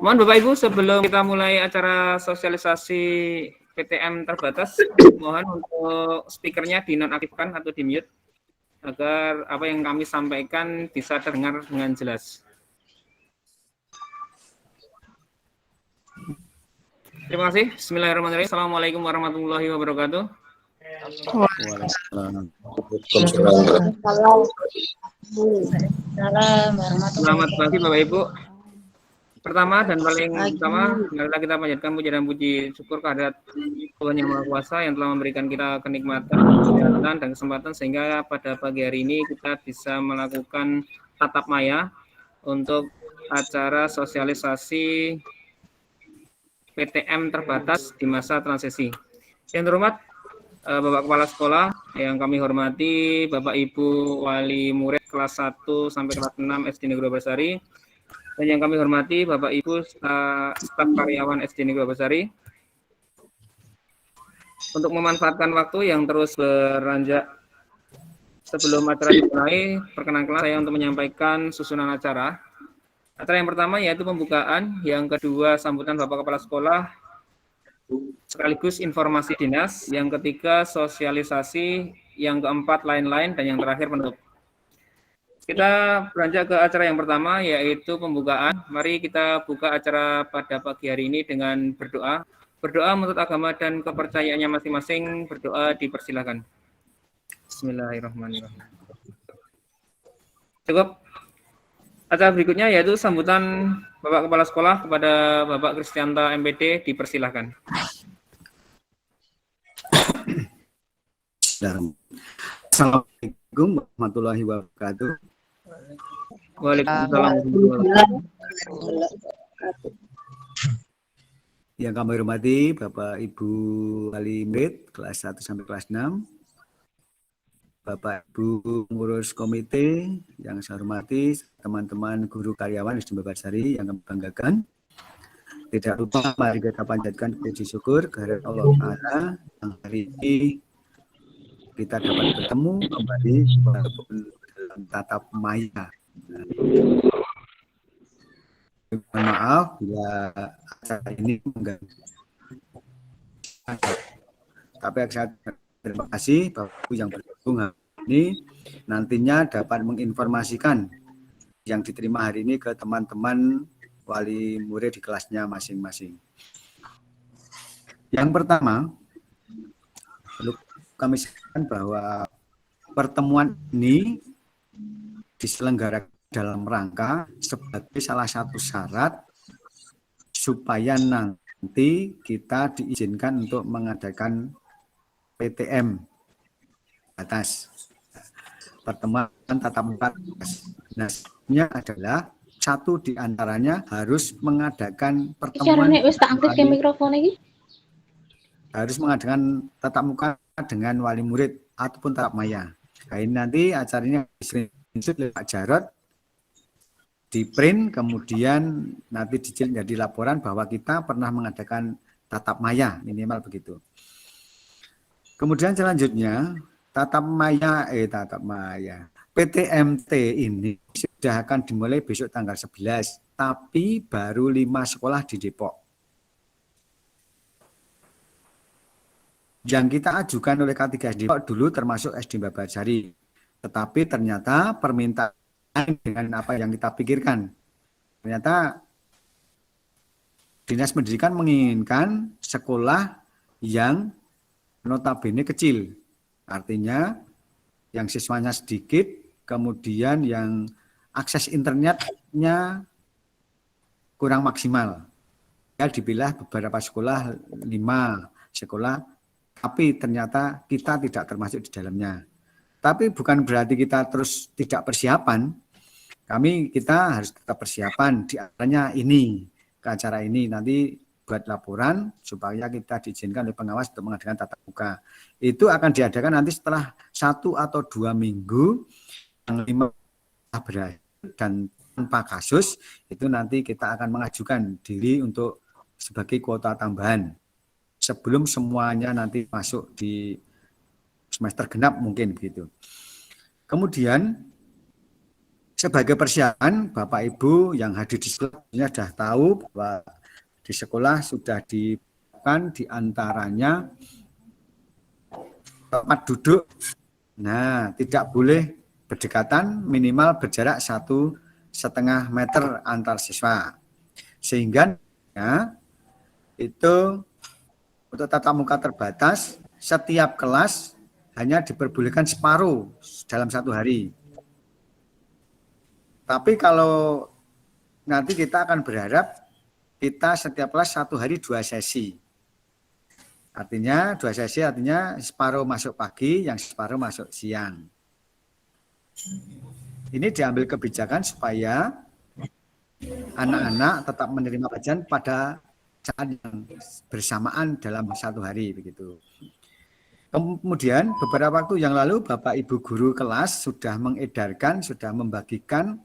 Mohon Bapak Ibu sebelum kita mulai acara sosialisasi PTM terbatas, mohon untuk speakernya dinonaktifkan atau di mute agar apa yang kami sampaikan bisa terdengar dengan jelas. Terima kasih. Bismillahirrahmanirrahim. Assalamualaikum warahmatullahi wabarakatuh. Selamat pagi Bapak Ibu. Pertama dan paling utama, marilah kita panjatkan puji dan puji syukur kehadirat Tuhan Yang Maha Kuasa yang telah memberikan kita kenikmatan, kesehatan, dan kesempatan sehingga pada pagi hari ini kita bisa melakukan tatap maya untuk acara sosialisasi PTM terbatas di masa transisi. Yang terhormat Bapak Kepala Sekolah yang kami hormati, Bapak Ibu Wali Murid kelas 1 sampai kelas 6 SD Negeri Basari, dan yang kami hormati Bapak Ibu staf karyawan SD Negeri Basari. Untuk memanfaatkan waktu yang terus beranjak sebelum acara dimulai, perkenankan saya untuk menyampaikan susunan acara. Acara yang pertama yaitu pembukaan, yang kedua sambutan Bapak Kepala Sekolah, sekaligus informasi dinas, yang ketiga sosialisasi, yang keempat lain-lain, dan yang terakhir penutup. Kita beranjak ke acara yang pertama yaitu pembukaan. Mari kita buka acara pada pagi hari ini dengan berdoa. Berdoa menurut agama dan kepercayaannya masing-masing. Berdoa dipersilakan. Bismillahirrahmanirrahim. Cukup. Acara berikutnya yaitu sambutan Bapak Kepala Sekolah kepada Bapak Kristianta MPD, dipersilakan. Assalamualaikum warahmatullahi wabarakatuh. Waalaikumsalam. Yang kami hormati Bapak Ibu Wali Murid kelas 1 sampai kelas 6, Bapak Ibu pengurus komite yang saya hormati, teman-teman guru karyawan SD Basari yang kami banggakan. Tidak lupa mari kita panjatkan puji syukur kehadirat Allah Ta'ala yang hari ini kita dapat bertemu kembali dalam tatap maya. Mohon maaf bila acara ini mengganggu. Tapi saya terima kasih Bapak Ibu yang bergabung hari ini, nantinya dapat menginformasikan yang diterima hari ini ke teman-teman wali murid di kelasnya masing-masing. Yang pertama, perlu kami sampaikan bahwa pertemuan ini diselenggarakan dalam rangka sebagai salah satu syarat supaya nanti kita diizinkan untuk mengadakan PTM atas pertemuan tatap muka. Nasibnya adalah satu di antaranya harus mengadakan pertemuan harus mengadakan tatap muka dengan wali murid ataupun tatap maya. Nah, ini nanti acaranya diserinsut oleh Pak Jarod, di print, kemudian nanti jadi laporan bahwa kita pernah mengadakan tatap maya, minimal begitu. Kemudian selanjutnya tatap maya PTMT ini sudah akan dimulai besok tanggal 11, tapi baru 5 sekolah di Depok. Yang kita ajukan oleh K3 Depok dulu termasuk SD Babasari, tetapi ternyata permintaan dengan apa yang kita pikirkan. Ternyata Dinas Pendidikan menginginkan sekolah yang notabene kecil. Artinya yang siswanya sedikit, kemudian yang akses internetnya kurang maksimal. Ya, dipilah beberapa sekolah, 5 sekolah, tapi ternyata kita tidak termasuk di dalamnya. Tapi bukan berarti kita terus tidak persiapan. Kita harus tetap persiapan, di antaranya ini, ke acara ini nanti buat laporan supaya kita diizinkan oleh pengawas untuk mengadakan tatap muka. Itu akan diadakan nanti setelah 1 atau 2 minggu yang 5 berakhir dan tanpa kasus, itu nanti kita akan mengajukan diri untuk sebagai kuota tambahan sebelum semuanya nanti masuk di semester genap mungkin begitu. Kemudian Sebagai persiapan, Bapak Ibu yang hadir di sekolah sudah tahu bahwa di sekolah sudah dilakukan diantaranya tempat duduk. Nah, tidak boleh berdekatan, minimal berjarak 1,5 meter antar siswa. Sehingga ya, itu untuk tatap muka terbatas, setiap kelas hanya diperbolehkan separuh dalam 1 hari. Tapi kalau nanti kita akan berharap kita setiap kelas 1 hari 2 sesi. Artinya 2 sesi artinya separuh masuk pagi, yang separuh masuk siang. Ini diambil kebijakan supaya anak-anak tetap menerima pelajaran pada saat yang bersamaan dalam 1 hari begitu. Kemudian beberapa waktu yang lalu Bapak Ibu guru kelas sudah mengedarkan, sudah membagikan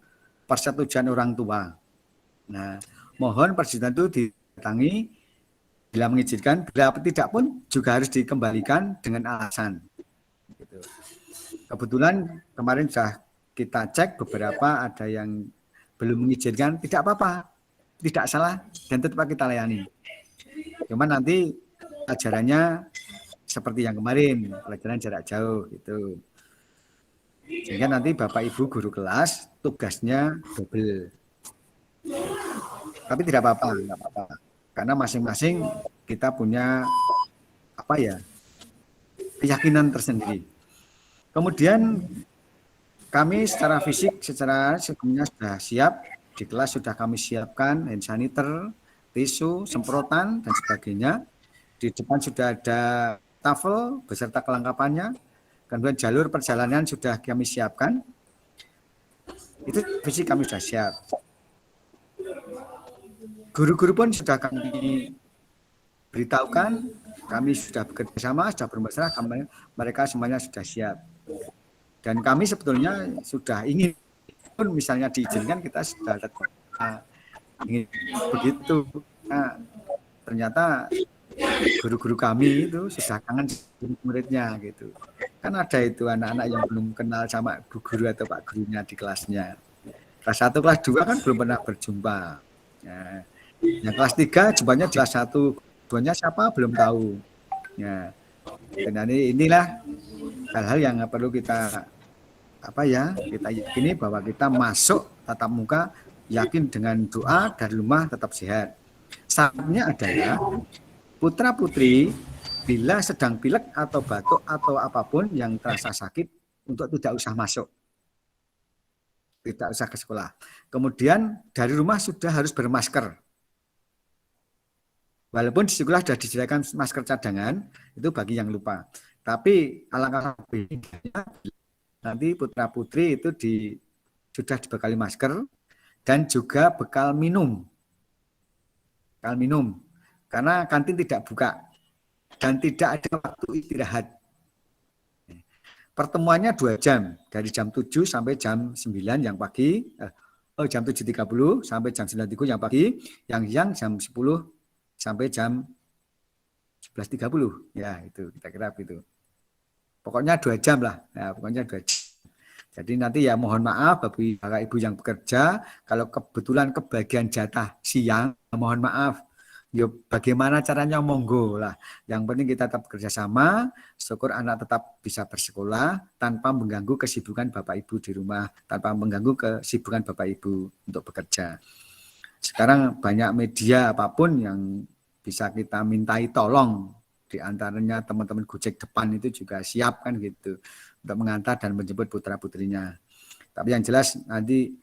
persetujuan orang tua. Nah, mohon persetujuan itu didatangi, bila mengizinkan, bila tidak pun juga harus dikembalikan dengan alasan. Gitu. Kebetulan kemarin sudah kita cek beberapa ada yang belum mengizinkan, tidak apa-apa, tidak salah dan tetap kita layani. Cuma nanti ajarannya seperti yang kemarin, pelajaran jarak jauh gitu. Sehingga nanti Bapak Ibu guru kelas tugasnya double. Tapi tidak apa-apa, enggak apa-apa. Karena masing-masing kita punya keyakinan tersendiri. Kemudian kami secara fisik, secara sebelumnya sudah siap. Di kelas sudah kami siapkan hand sanitizer, tisu, semprotan, dan sebagainya. Di depan sudah ada tafel beserta kelengkapannya. Kemudian jalur perjalanan sudah kami siapkan. Itu fisik kami sudah siap. Guru-guru pun sudah kami beritahukan, kami sudah bekerja sama, sudah bermesra, mereka semuanya sudah siap. Dan kami sebetulnya sudah ingin, pun misalnya diizinkan, kita sudah ingin begitu. Nah, ternyata guru-guru kami itu sudah kangen muridnya gitu. Kan ada itu anak-anak yang belum kenal sama bu guru atau pak gurunya di kelasnya. Kelas 1, kelas 2 kan belum pernah berjumpa. Nah, yang kelas 3 jumpanya di kelas 1, gurunya siapa belum tahu. Ya. Dan inilah hal-hal yang perlu kita kita yakini bahwa kita masuk tatap muka yakin dengan doa dari rumah tetap sehat. Syaratnya adalah putra-putri bila sedang pilek atau batuk atau apapun yang terasa sakit untuk tidak usah masuk. Tidak usah ke sekolah. Kemudian dari rumah sudah harus bermasker. Walaupun di sekolah sudah disediakan masker cadangan, itu bagi yang lupa. Tapi alangkah baiknya nanti putra-putri itu sudah dibekali masker dan juga bekal minum. Bekal minum. Karena kantin tidak buka dan tidak ada waktu istirahat. Pertemuannya 2 jam, dari jam 7 sampai jam 9 yang pagi, jam 7.30 sampai jam 9.30 yang pagi, yang siang jam 10 sampai jam 11.30. Ya, itu kita kira begitu. Pokoknya 2 jam lah. Ya, pokoknya 2 jam. Jadi nanti ya mohon maaf bagi Bapak Ibu yang bekerja, kalau kebetulan kebagian jatah siang, mohon maaf. Ya bagaimana caranya monggo lah. Yang penting kita tetap bekerjasama, syukur anak tetap bisa bersekolah tanpa mengganggu kesibukan Bapak Ibu di rumah, tanpa mengganggu kesibukan Bapak Ibu untuk bekerja. Sekarang banyak media apapun yang bisa kita mintai tolong, di antaranya teman-teman Gojek depan itu juga siap kan gitu untuk mengantar dan menjemput putra-putrinya. Tapi yang jelas nanti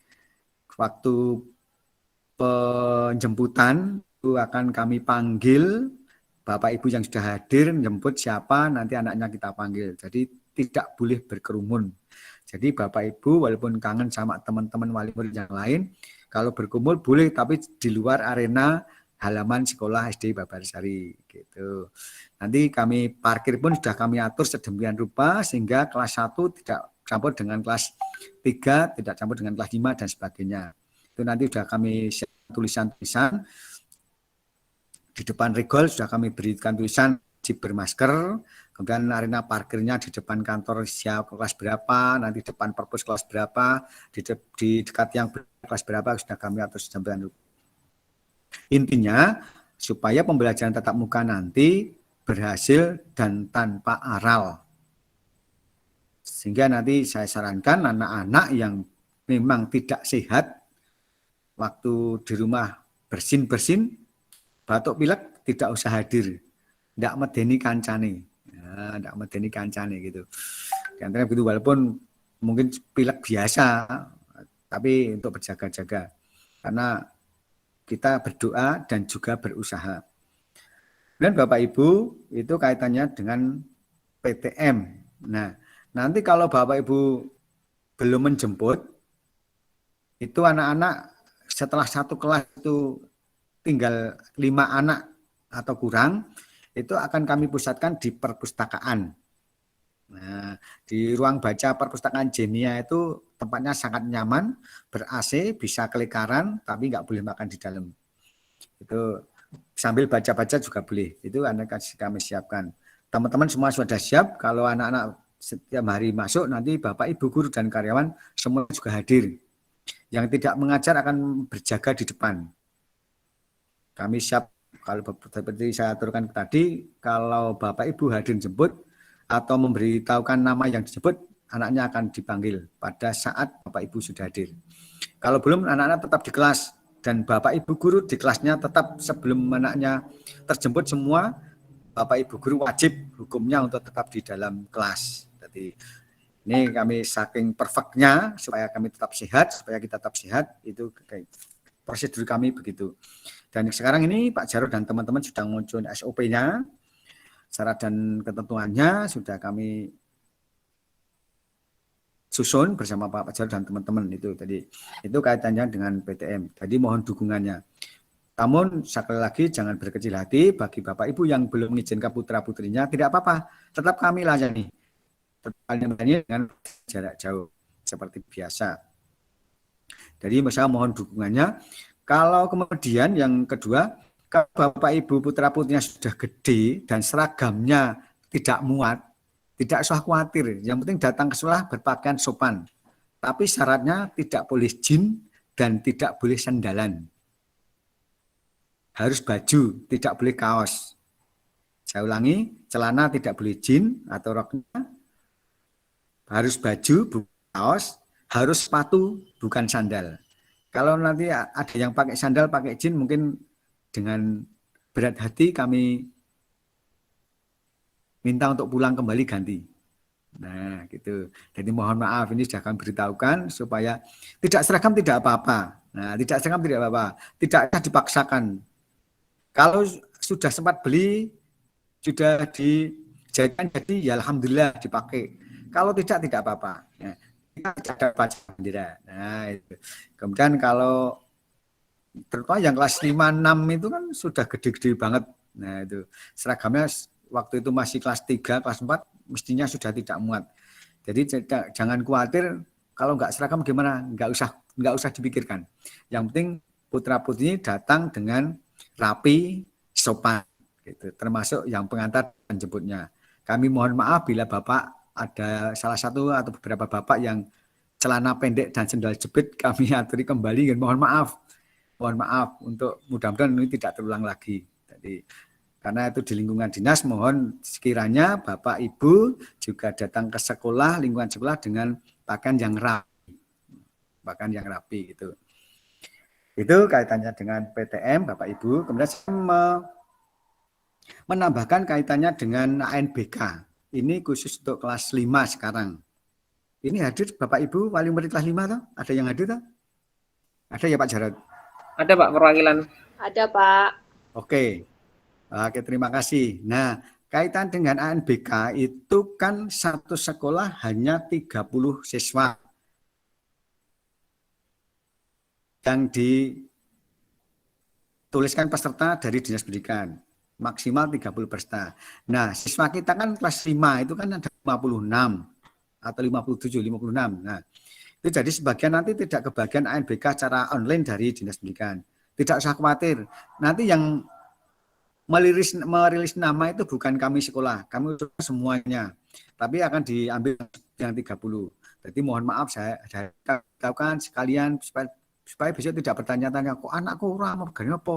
waktu penjemputan itu akan kami panggil Bapak Ibu yang sudah hadir, menjemput siapa nanti anaknya kita panggil. Jadi tidak boleh berkerumun. Jadi Bapak Ibu walaupun kangen sama teman-teman wali murid yang lain, kalau berkumpul boleh tapi di luar arena halaman sekolah SD Babarsari gitu. Nanti kami parkir pun sudah kami atur sedemikian rupa sehingga kelas 1 tidak campur dengan kelas 3, tidak campur dengan kelas 5 dan sebagainya. Itu nanti sudah kami tulisan-tulisan di depan regol sudah kami berikan tulisan wajib bermasker, kemudian arena parkirnya di depan kantor siap kelas berapa, nanti depan perpus kelas berapa, di dekat yang kelas berapa sudah kami atur sedemikian. Intinya supaya pembelajaran tatap muka nanti berhasil dan tanpa aral. Sehingga nanti saya sarankan anak-anak yang memang tidak sehat waktu di rumah bersin-bersin, batuk pilek tidak usah hadir. Tidak medeni kancane. Ya, tidak medeni kancane gitu. Diantara begitu walaupun mungkin pilek biasa, tapi untuk berjaga-jaga. Karena kita berdoa dan juga berusaha. Dan Bapak Ibu itu kaitannya dengan PTM. Nah, nanti kalau Bapak Ibu belum menjemput, itu anak-anak setelah satu kelas itu tinggal 5 anak atau kurang, itu akan kami pusatkan di perpustakaan. Nah, di ruang baca perpustakaan Jenia itu tempatnya sangat nyaman, ber-AC, bisa kelikaran, tapi nggak boleh makan di dalam. Itu sambil baca-baca juga boleh. Itu akan kami siapkan. Teman-teman semua sudah siap. Kalau anak-anak setiap hari masuk, nanti Bapak, Ibu, guru, dan karyawan semua juga hadir. Yang tidak mengajar akan berjaga di depan. Kami siap. Kalau seperti saya aturkan tadi, kalau Bapak Ibu hadir jemput atau memberitahukan nama yang disebut, anaknya akan dipanggil pada saat Bapak Ibu sudah hadir. Kalau belum, anak-anak tetap di kelas dan Bapak Ibu guru di kelasnya tetap sebelum anaknya terjemput semua, Bapak Ibu guru wajib hukumnya untuk tetap di dalam kelas. Jadi ini kami saking perfectnya supaya kami tetap sehat, supaya kita tetap sehat, itu prosedur kami begitu. Dan sekarang ini Pak Jarod dan teman-teman sudah muncul SOP-nya, syarat dan ketentuannya sudah kami susun bersama Pak Jarod dan teman-teman itu tadi. Itu kaitannya dengan PTM. Jadi mohon dukungannya. Namun sekali lagi jangan berkecil hati bagi Bapak Ibu yang belum mengizinkan putra-putrinya, tidak apa-apa, tetap kami layani. Tetap layani dengan jarak jauh seperti biasa. Jadi saya mohon dukungannya. Kalau kemudian yang kedua, kalau Bapak Ibu putra-putrinya sudah gede dan seragamnya tidak muat, tidak usah khawatir. Yang penting datang ke sekolah berpakaian sopan. Tapi syaratnya tidak boleh jin dan tidak boleh sandalan. Harus baju, tidak boleh kaos. Saya ulangi, celana tidak boleh jin atau roknya. Harus baju, bukan kaos. Harus sepatu, bukan sandal. Kalau nanti ada yang pakai sandal, pakai jin, mungkin dengan berat hati kami minta untuk pulang kembali ganti. Nah, gitu. Jadi mohon maaf, ini sudah kami beritahukan supaya tidak seragam tidak apa-apa. Nah, tidak seragam tidak apa-apa. Tidak dipaksakan. Kalau sudah sempat beli, sudah dijadikan jadi, ya alhamdulillah dipakai. Kalau tidak apa-apa. Nah, kita ada baca bendera. Nah, itu. Kemudian kalau terutama yang kelas 5, 6 itu kan sudah gede-gede banget. Nah, itu seragamnya waktu itu masih kelas 3, kelas 4 mestinya sudah tidak muat. Jadi jangan khawatir kalau nggak seragam gimana, nggak usah dipikirkan. Yang penting putra-putri datang dengan rapi, sopan, gitu. Termasuk yang pengantar dan jemputnya. Kami mohon maaf bila Bapak ada salah satu atau beberapa Bapak yang celana pendek dan sendal jepit, kami aturi kembali. Mohon maaf untuk mudah-mudahan ini tidak terulang lagi. Jadi karena itu di lingkungan dinas, mohon sekiranya Bapak Ibu juga datang ke sekolah, lingkungan sekolah dengan pakaian yang rapi gitu. Itu kaitannya dengan PTM Bapak Ibu. Kemudian saya menambahkan kaitannya dengan ANBK. Ini khusus untuk kelas 5 sekarang. Ini hadir Bapak Ibu wali murid kelas 5 toh? Ada yang hadir toh? Ada ya Pak Jarod? Ada Pak perwakilan. Ada Pak. Oke, terima kasih. Nah, kaitan dengan ANBK itu kan satu sekolah hanya 30 siswa. Yang dituliskan peserta dari Dinas Pendidikan. Maksimal 30 peserta. Nah, siswa kita kan kelas 5 itu kan ada 56 atau 57, 56. Nah, itu jadi sebagian nanti tidak kebagian ANBK secara online dari Dinas Pendidikan. Tidak usah khawatir. Nanti yang merilis nama itu bukan kami sekolah, kami semuanya. Tapi akan diambil yang 30. Jadi mohon maaf saya katakan sekalian supaya besok tidak bertanya-tanya kok anakku ora mau gani apa.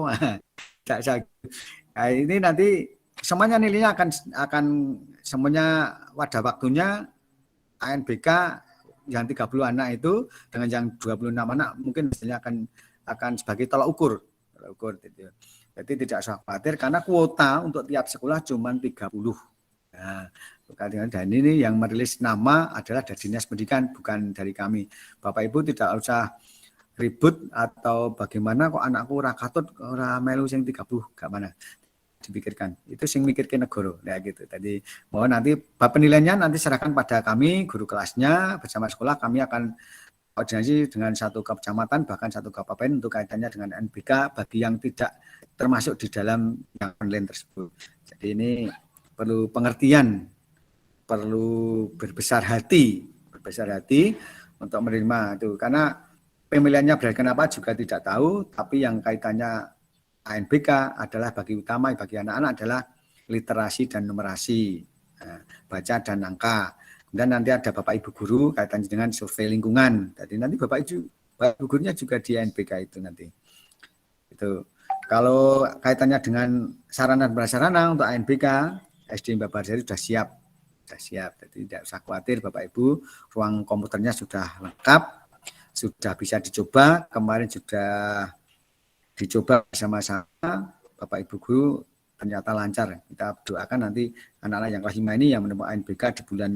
Nah, ini nanti semuanya nilainya akan semuanya pada waktunya ANBK yang 30 anak itu dengan yang 26 anak mungkin misalnya akan sebagai tolak ukur gitu. Jadi tidak usah khawatir karena kuota untuk tiap sekolah cuma 30. Nah, dan ini yang merilis nama adalah dari Dinas Pendidikan bukan dari kami. Bapak Ibu tidak usah ribut atau bagaimana kok anakku ora katut ora melu sing 30 gak mana dipikirkan. Itu sing mikirke negara. Nah gitu. Tadi mohon nanti penilaiannya nanti serahkan pada kami guru kelasnya bersama sekolah kami akan koordinasi dengan satu kecamatan bahkan satu kabupaten untuk kaitannya dengan NBK bagi yang tidak termasuk di dalam yang online tersebut. Jadi ini perlu pengertian, perlu berbesar hati untuk menerima itu karena pemilihannya berakhir kenapa juga tidak tahu, tapi yang kaitannya ANBK adalah bagi anak-anak adalah literasi dan numerasi, baca dan angka. Dan nanti ada Bapak Ibu guru kaitannya dengan survei lingkungan. Jadi nanti Bapak Ibu gurunya juga di ANBK itu nanti. Itu. Kalau kaitannya dengan sarana dan prasarana untuk ANBK, SD Mbak Barsari sudah siap. Jadi tidak usah khawatir Bapak Ibu, ruang komputernya sudah lengkap, sudah bisa dicoba. Kemarin sudah dicoba bersama-sama Bapak Ibu guru ternyata lancar. Kita doakan nanti anak-anak yang kelas 5 ini yang menempuh ANBK di bulan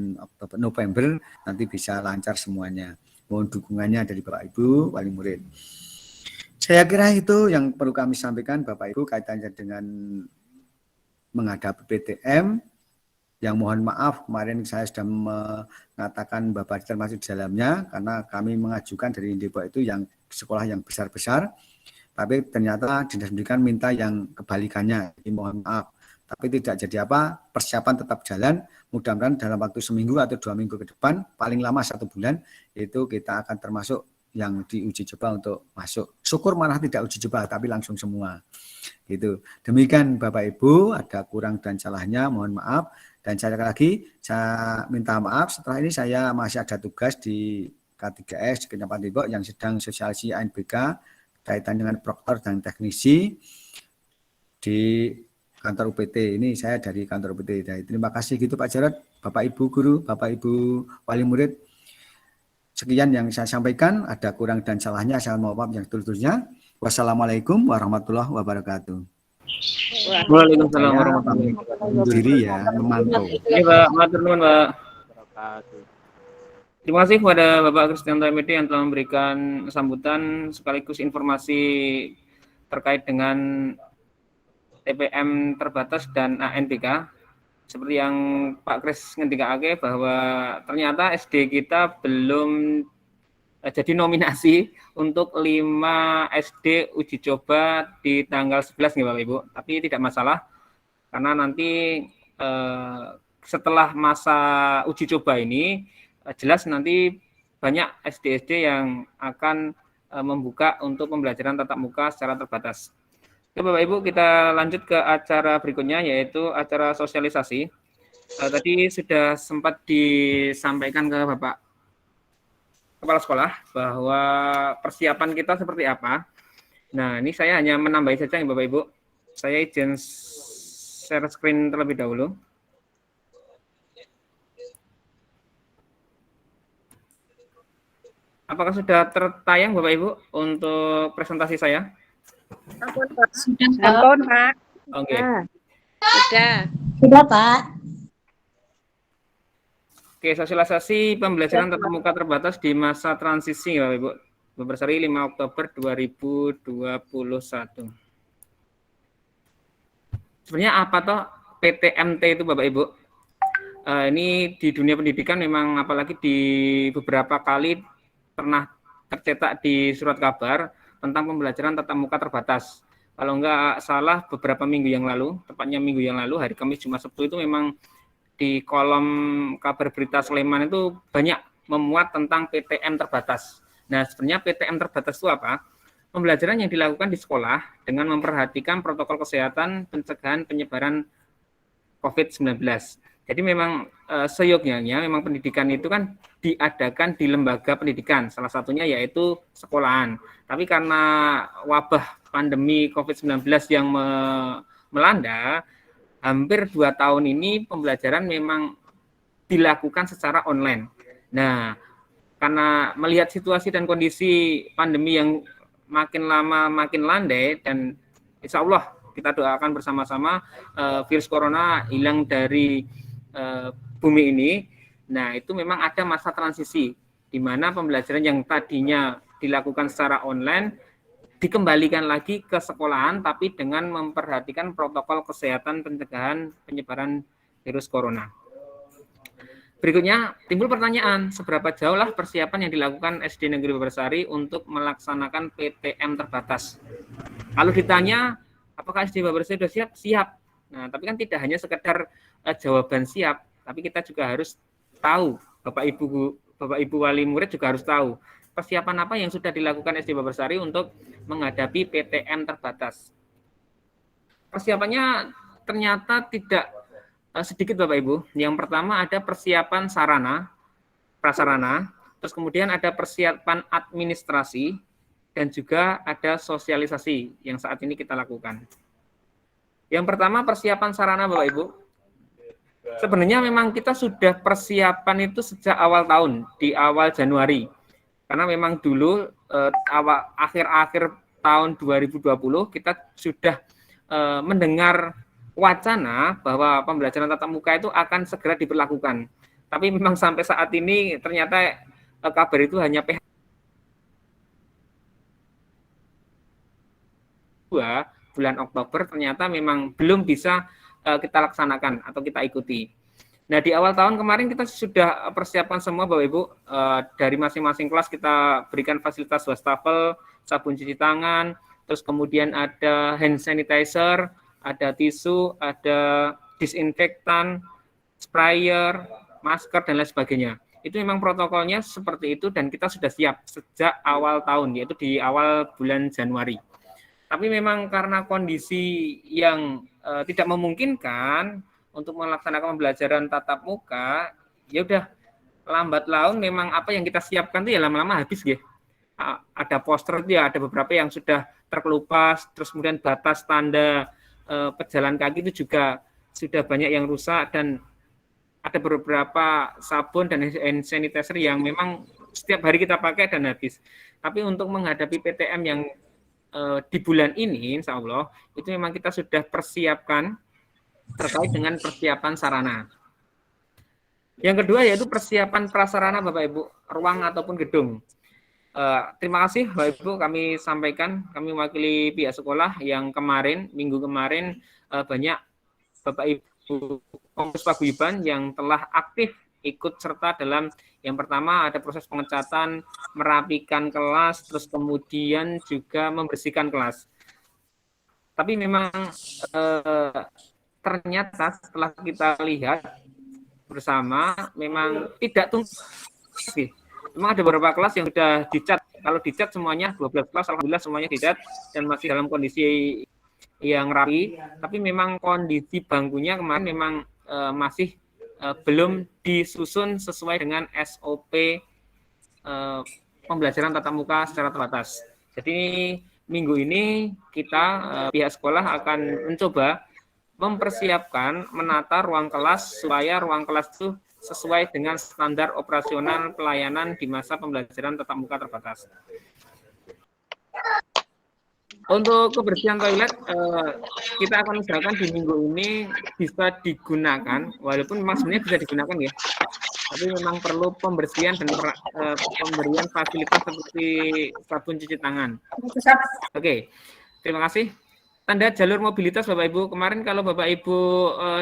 November nanti bisa lancar semuanya. Mohon dukungannya dari Bapak Ibu wali murid. Saya kira itu yang perlu kami sampaikan Bapak Ibu kaitannya dengan menghadapi PTM. Yang mohon maaf kemarin saya sudah mengatakan Bapak termasuk di dalamnya karena kami mengajukan dari Depok itu yang sekolah yang besar-besar. Tapi ternyata Dinas Pendidikan minta yang kebalikannya. Jadi mohon maaf. Tapi tidak jadi apa, persiapan tetap jalan. Mudah-mudahan dalam waktu seminggu atau 2 minggu ke depan, paling lama 1 bulan, itu kita akan termasuk yang diuji coba untuk masuk. Syukur malah tidak uji coba, tapi langsung semua. Gitu. Demikian Bapak Ibu, ada kurang dan salahnya, mohon maaf. Dan saya minta maaf, setelah ini saya masih ada tugas di K3S, di Kecamatan Depok, yang sedang sosialisasi ANBK, kaitan dengan proktor dan teknisi di kantor UPT. Ini saya dari kantor UPT. Terima kasih gitu Pak Jarod, Bapak Ibu guru, Bapak Ibu wali murid. Sekian yang saya sampaikan, ada kurang dan salahnya saya mohon maaf yang tulus-tulusnya. Wassalamualaikum warahmatullahi wabarakatuh. Waalaikumsalam warahmatullahi wabarakatuh. Diri ya, memantau. Ini Pak, matur nuwun Pak. Terima kasih kepada Bapak Kristianto MD yang telah memberikan sambutan sekaligus informasi terkait dengan TPM terbatas dan ANBK. Seperti yang Pak Kris ngendikake bahwa ternyata SD kita belum jadi nominasi untuk 5 SD uji coba di tanggal 11 nih Bapak Ibu. Tapi tidak masalah karena nanti setelah masa uji coba ini jelas nanti banyak SD-SD yang akan membuka untuk pembelajaran tatap muka secara terbatas. Oke Bapak Ibu, kita lanjut ke acara berikutnya yaitu acara sosialisasi. Tadi sudah sempat disampaikan ke Bapak Kepala Sekolah bahwa persiapan kita seperti apa. Nah, ini saya hanya menambahi saja ya Bapak Ibu. Saya izin share screen terlebih dahulu. Apakah sudah tertayang Bapak Ibu untuk presentasi saya? Sudah, Pak. Oke. Sudah, Pak. Oke, sosialisasi pembelajaran tatap muka terbatas di masa transisi Bapak Ibu. Bapak Barsari 5 Oktober 2021. Sebenarnya apa toh PTMT itu Bapak Ibu? Ini di dunia pendidikan memang apalagi di beberapa kali pernah tercetak di surat kabar tentang pembelajaran tatap muka terbatas. Kalau enggak salah beberapa minggu yang lalu, tepatnya minggu yang lalu, hari Kamis Jumat Sabtu itu memang di kolom kabar berita Sleman itu banyak memuat tentang PTM terbatas. Nah sebenarnya PTM terbatas itu apa? pembelajaran yang dilakukan di sekolah dengan memperhatikan protokol kesehatan pencegahan penyebaran COVID-19. Jadi memang seyogyanya memang pendidikan itu kan diadakan di lembaga pendidikan, salah satunya yaitu sekolahan. Tapi karena wabah pandemi COVID-19 yang melanda, hampir 2 tahun ini pembelajaran memang dilakukan secara online. Nah, karena melihat situasi dan kondisi pandemi yang makin lama makin landai, dan insya Allah kita doakan bersama-sama virus corona hilang dari bumi ini. Nah, itu memang ada masa transisi di mana pembelajaran yang tadinya dilakukan secara online dikembalikan lagi ke sekolahan, tapi dengan memperhatikan protokol kesehatan pencegahan penyebaran virus corona. Berikutnya timbul pertanyaan, seberapa jauh lah persiapan yang dilakukan SD Negeri Bebersari untuk melaksanakan PTM terbatas? Kalau ditanya, apakah SD Bebersari sudah siap? Siap. Nah, tapi kan tidak hanya sekedar jawaban siap, tapi kita juga harus tahu, Bapak Ibu wali murid juga harus tahu persiapan apa yang sudah dilakukan SD Bebersari untuk menghadapi PTM terbatas. Persiapannya ternyata tidak sedikit Bapak Ibu. Yang pertama ada persiapan sarana, prasarana, terus kemudian ada persiapan administrasi, dan juga ada sosialisasi yang saat ini kita lakukan. Yang pertama persiapan sarana Bapak Ibu. Sebenarnya memang kita sudah persiapan itu sejak awal tahun, di awal Januari. Karena memang dulu akhir-akhir tahun 2020 kita sudah mendengar wacana bahwa pembelajaran tatap muka itu akan segera diberlakukan. Tapi memang sampai saat ini ternyata kabar itu hanya PH 2 bulan Oktober, ternyata memang belum bisa kita laksanakan atau kita ikuti. Nah, di awal tahun kemarin kita sudah persiapkan semua Bapak Ibu, dari masing-masing kelas kita berikan fasilitas wastafel, sabun cuci tangan, terus kemudian ada hand sanitizer, ada tisu, ada disinfektan, sprayer, masker, dan lain sebagainya. Itu memang protokolnya seperti itu dan kita sudah siap sejak awal tahun, yaitu di awal bulan Januari. Tapi memang karena kondisi yang tidak memungkinkan untuk melaksanakan pembelajaran tatap muka, ya udah lambat laun memang apa yang kita siapkan itu ya lama-lama habis ya. Ada poster ya, ada beberapa yang sudah terkelupas, terus kemudian batas tanda pejalan kaki itu juga sudah banyak yang rusak, dan ada beberapa sabun dan hand sanitizer yang memang setiap hari kita pakai dan habis. Tapi untuk menghadapi PTM yang di bulan ini, insya Allah, itu memang kita sudah persiapkan terkait dengan persiapan sarana. Yang kedua yaitu persiapan prasarana Bapak Ibu, ruang ataupun gedung. Terima kasih Bapak Ibu, kami sampaikan, kami mewakili pihak sekolah yang minggu kemarin banyak Bapak Ibu pengurus paguyuban yang telah aktif ikut serta dalam yang pertama ada proses pengecatan, merapikan kelas, terus kemudian juga membersihkan kelas. Tapi memang ternyata setelah kita lihat bersama memang tidak tuntas. Memang ada beberapa kelas yang sudah dicat. Kalau dicat semuanya 12 kelas, alhamdulillah semuanya dicat dan masih dalam kondisi yang rapi. Tapi memang kondisi bangkunya kemarin memang masih belum disusun sesuai dengan SOP pembelajaran tatap muka secara terbatas. Jadi minggu ini kita pihak sekolah akan mencoba mempersiapkan menata ruang kelas supaya ruang kelas itu sesuai dengan standar operasional pelayanan di masa pembelajaran tatap muka terbatas. Untuk kebersihan toilet, kita akan usahakan di minggu ini bisa digunakan, walaupun memang sebenarnya bisa digunakan ya, tapi memang perlu pembersihan dan pemberian fasilitas seperti sabun cuci tangan. Oke, terima kasih. Tanda jalur mobilitas Bapak Ibu, kemarin kalau Bapak Ibu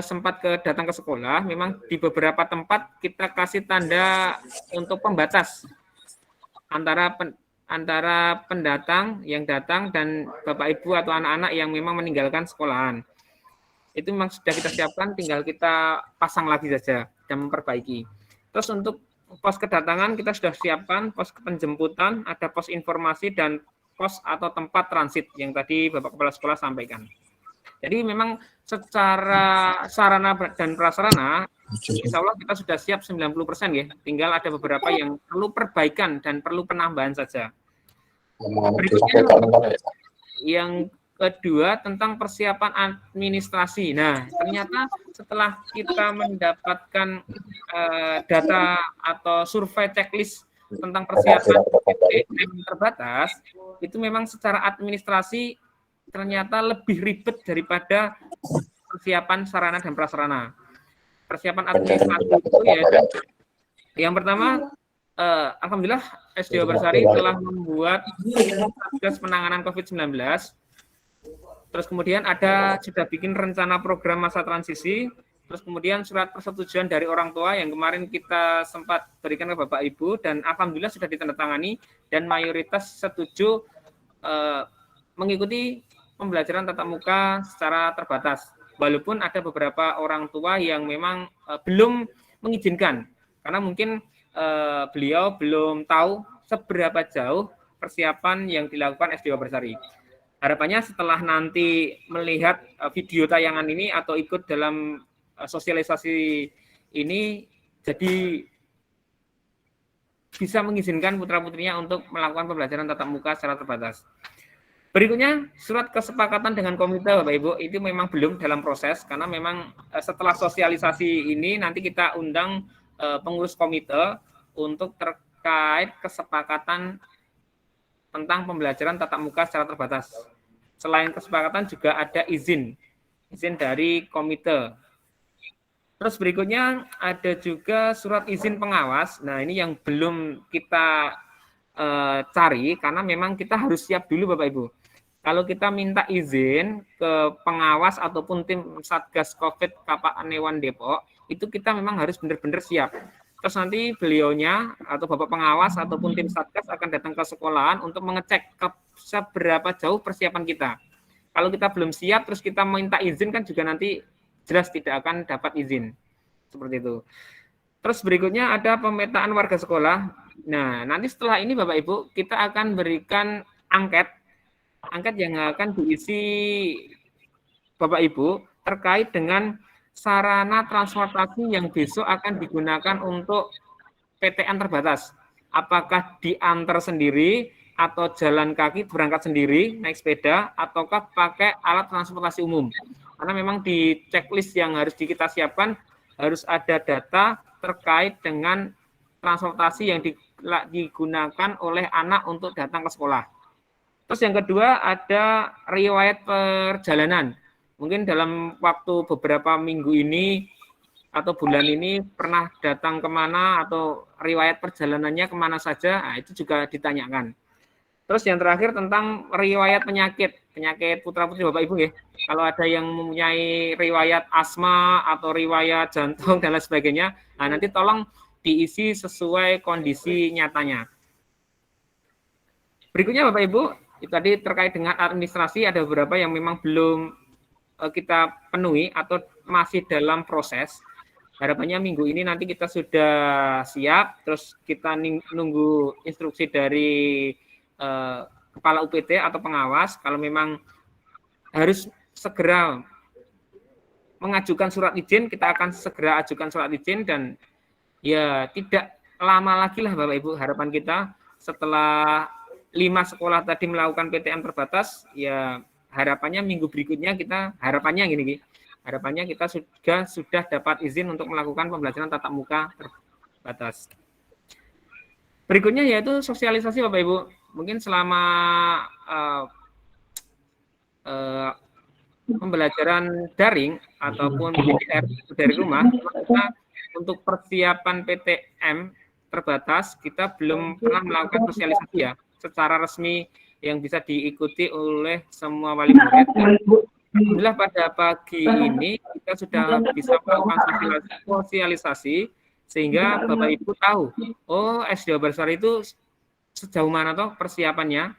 sempat datang ke sekolah, memang di beberapa tempat kita kasih tanda untuk pembatas antara pendatang yang datang dan Bapak Ibu atau anak-anak yang memang meninggalkan sekolahan. Itu memang sudah kita siapkan, tinggal kita pasang lagi saja dan memperbaiki. Terus untuk pos kedatangan kita sudah siapkan, pos penjemputan, ada pos informasi dan pos atau tempat transit yang tadi Bapak Kepala Sekolah sampaikan. Jadi memang secara sarana dan prasarana, insya Allah kita sudah siap 90% ya. Tinggal ada beberapa yang perlu perbaikan dan perlu penambahan saja. Berikutnya, yang kedua tentang persiapan administrasi. Nah, ternyata setelah kita mendapatkan data atau survei checklist tentang persiapan PTM terbatas, itu memang secara administrasi ternyata lebih ribet daripada persiapan sarana dan prasarana. Persiapan administrasi itu ya, yang pertama, alhamdulillah SD Bersari telah membuat Satgas penanganan COVID-19. Terus kemudian sudah bikin rencana program masa transisi, terus kemudian surat persetujuan dari orang tua yang kemarin kita sempat berikan ke Bapak Ibu, dan alhamdulillah sudah ditandatangani dan mayoritas setuju mengikuti pembelajaran tatap muka secara terbatas. Walaupun ada beberapa orang tua yang memang belum mengizinkan, karena mungkin beliau belum tahu seberapa jauh persiapan yang dilakukan SD Bersari. Harapannya setelah nanti melihat video tayangan ini atau ikut dalam sosialisasi ini, jadi bisa mengizinkan putra-putrinya untuk melakukan pembelajaran tatap muka secara terbatas. Berikutnya, surat kesepakatan dengan komite Bapak Ibu, itu memang belum dalam proses, karena memang setelah sosialisasi ini nanti kita undang pengurus komite untuk terkait kesepakatan tentang pembelajaran tatap muka secara terbatas. Selain kesepakatan juga ada izin dari komite. Terus berikutnya ada juga surat izin pengawas. Nah, ini yang belum kita cari, karena memang kita harus siap dulu Bapak Ibu. Kalau kita minta izin ke pengawas ataupun tim Satgas COVID Kapanewan Depok, itu kita memang harus benar-benar siap. Terus nanti beliaunya atau Bapak pengawas ataupun tim Satgas akan datang ke sekolahan untuk mengecek seberapa jauh persiapan kita. Kalau kita belum siap, terus kita minta izin kan juga nanti jelas tidak akan dapat izin. Seperti itu. Terus berikutnya ada pemetaan warga sekolah. Nah, nanti setelah ini Bapak Ibu, kita akan berikan angket yang akan diisi Bapak Ibu terkait dengan sarana transportasi yang besok akan digunakan untuk PTM terbatas. Apakah diantar sendiri atau jalan kaki berangkat sendiri, naik sepeda, ataukah pakai alat transportasi umum. Karena memang di checklist yang harus kita siapkan harus ada data terkait dengan transportasi yang digunakan oleh anak untuk datang ke sekolah. Terus yang kedua ada riwayat perjalanan. Mungkin dalam waktu beberapa minggu ini atau bulan ini pernah datang kemana atau riwayat perjalanannya kemana saja, nah, itu juga ditanyakan. Terus yang terakhir tentang riwayat penyakit putra-putri Bapak Ibu ya. Kalau ada yang mempunyai riwayat asma atau riwayat jantung dan lain sebagainya, nah nanti tolong diisi sesuai kondisi nyatanya. Berikutnya Bapak Ibu, itu tadi terkait dengan administrasi ada beberapa yang memang belum kita penuhi atau masih dalam proses. Harapannya minggu ini nanti kita sudah siap, terus kita nunggu instruksi dari kepala UPT atau pengawas. Kalau memang harus segera mengajukan surat izin, kita akan segera ajukan surat izin, dan ya tidak lama lagi lah Bapak Ibu. Harapan kita setelah 5 sekolah tadi melakukan PTM terbatas, ya harapannya minggu berikutnya harapannya kita sudah dapat izin untuk melakukan pembelajaran tatap muka terbatas. Berikutnya yaitu sosialisasi Bapak Ibu. Mungkin selama pembelajaran daring ataupun belajar dari rumah, kita untuk persiapan PTM terbatas kita belum pernah melakukan sosialisasi ya secara resmi yang bisa diikuti oleh semua wali murid. Alhamdulillah pada pagi ini kita sudah bisa melakukan sosialisasi sehingga Bapak Ibu tahu, oh SD Bersari itu sejauh mana toh persiapannya,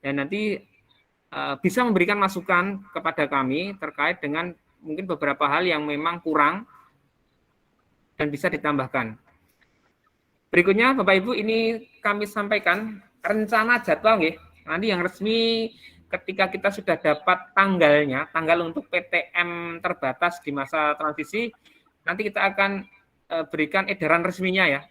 dan nanti bisa memberikan masukan kepada kami terkait dengan mungkin beberapa hal yang memang kurang dan bisa ditambahkan. Berikutnya Bapak Ibu, ini kami sampaikan rencana jadwal nggih. Nanti yang resmi ketika kita sudah dapat tanggalnya, tanggal untuk PTM terbatas di masa transisi, nanti kita akan berikan edaran resminya ya.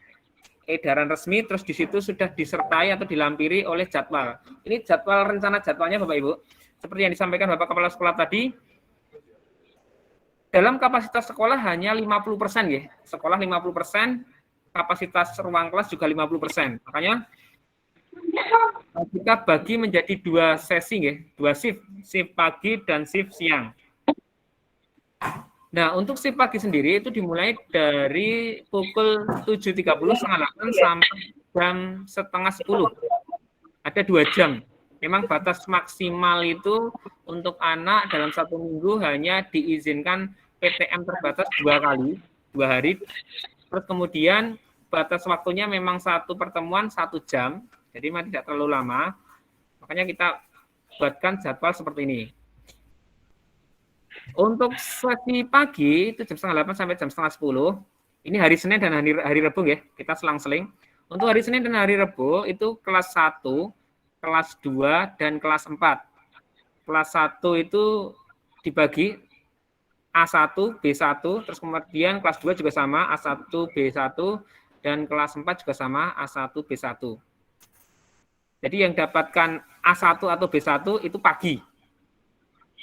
Edaran resmi, terus di situ sudah disertai atau dilampiri oleh jadwal. Ini jadwal, rencana jadwalnya Bapak Ibu. Seperti yang disampaikan Bapak Kepala Sekolah tadi, dalam kapasitas sekolah hanya 50% ya. Sekolah 50%, kapasitas ruang kelas juga 50%. Makanya kita bagi menjadi 2 sesi ya, 2 shift pagi dan shift siang. Nah, untuk shift pagi sendiri itu dimulai dari pukul 7.30 setengah 8 sampai jam setengah 10. Ada 2 jam. Memang batas maksimal itu untuk anak dalam 1 minggu hanya diizinkan PTM terbatas 2 kali, 2 hari. Terus kemudian batas waktunya memang 1 pertemuan 1 jam, jadi memang tidak terlalu lama. Makanya kita buatkan jadwal seperti ini. Untuk sesi pagi itu jam setengah 8 sampai jam setengah 10. Ini hari Senin dan hari Rabu ya, kita selang-seling. Untuk hari Senin dan hari Rabu itu kelas 1, kelas 2, dan kelas 4. Kelas 1 itu dibagi A1, B1, terus kemudian kelas 2 juga sama, A1, B1, dan kelas 4 juga sama, A1, B1. Jadi yang dapatkan A1 atau B1 itu pagi.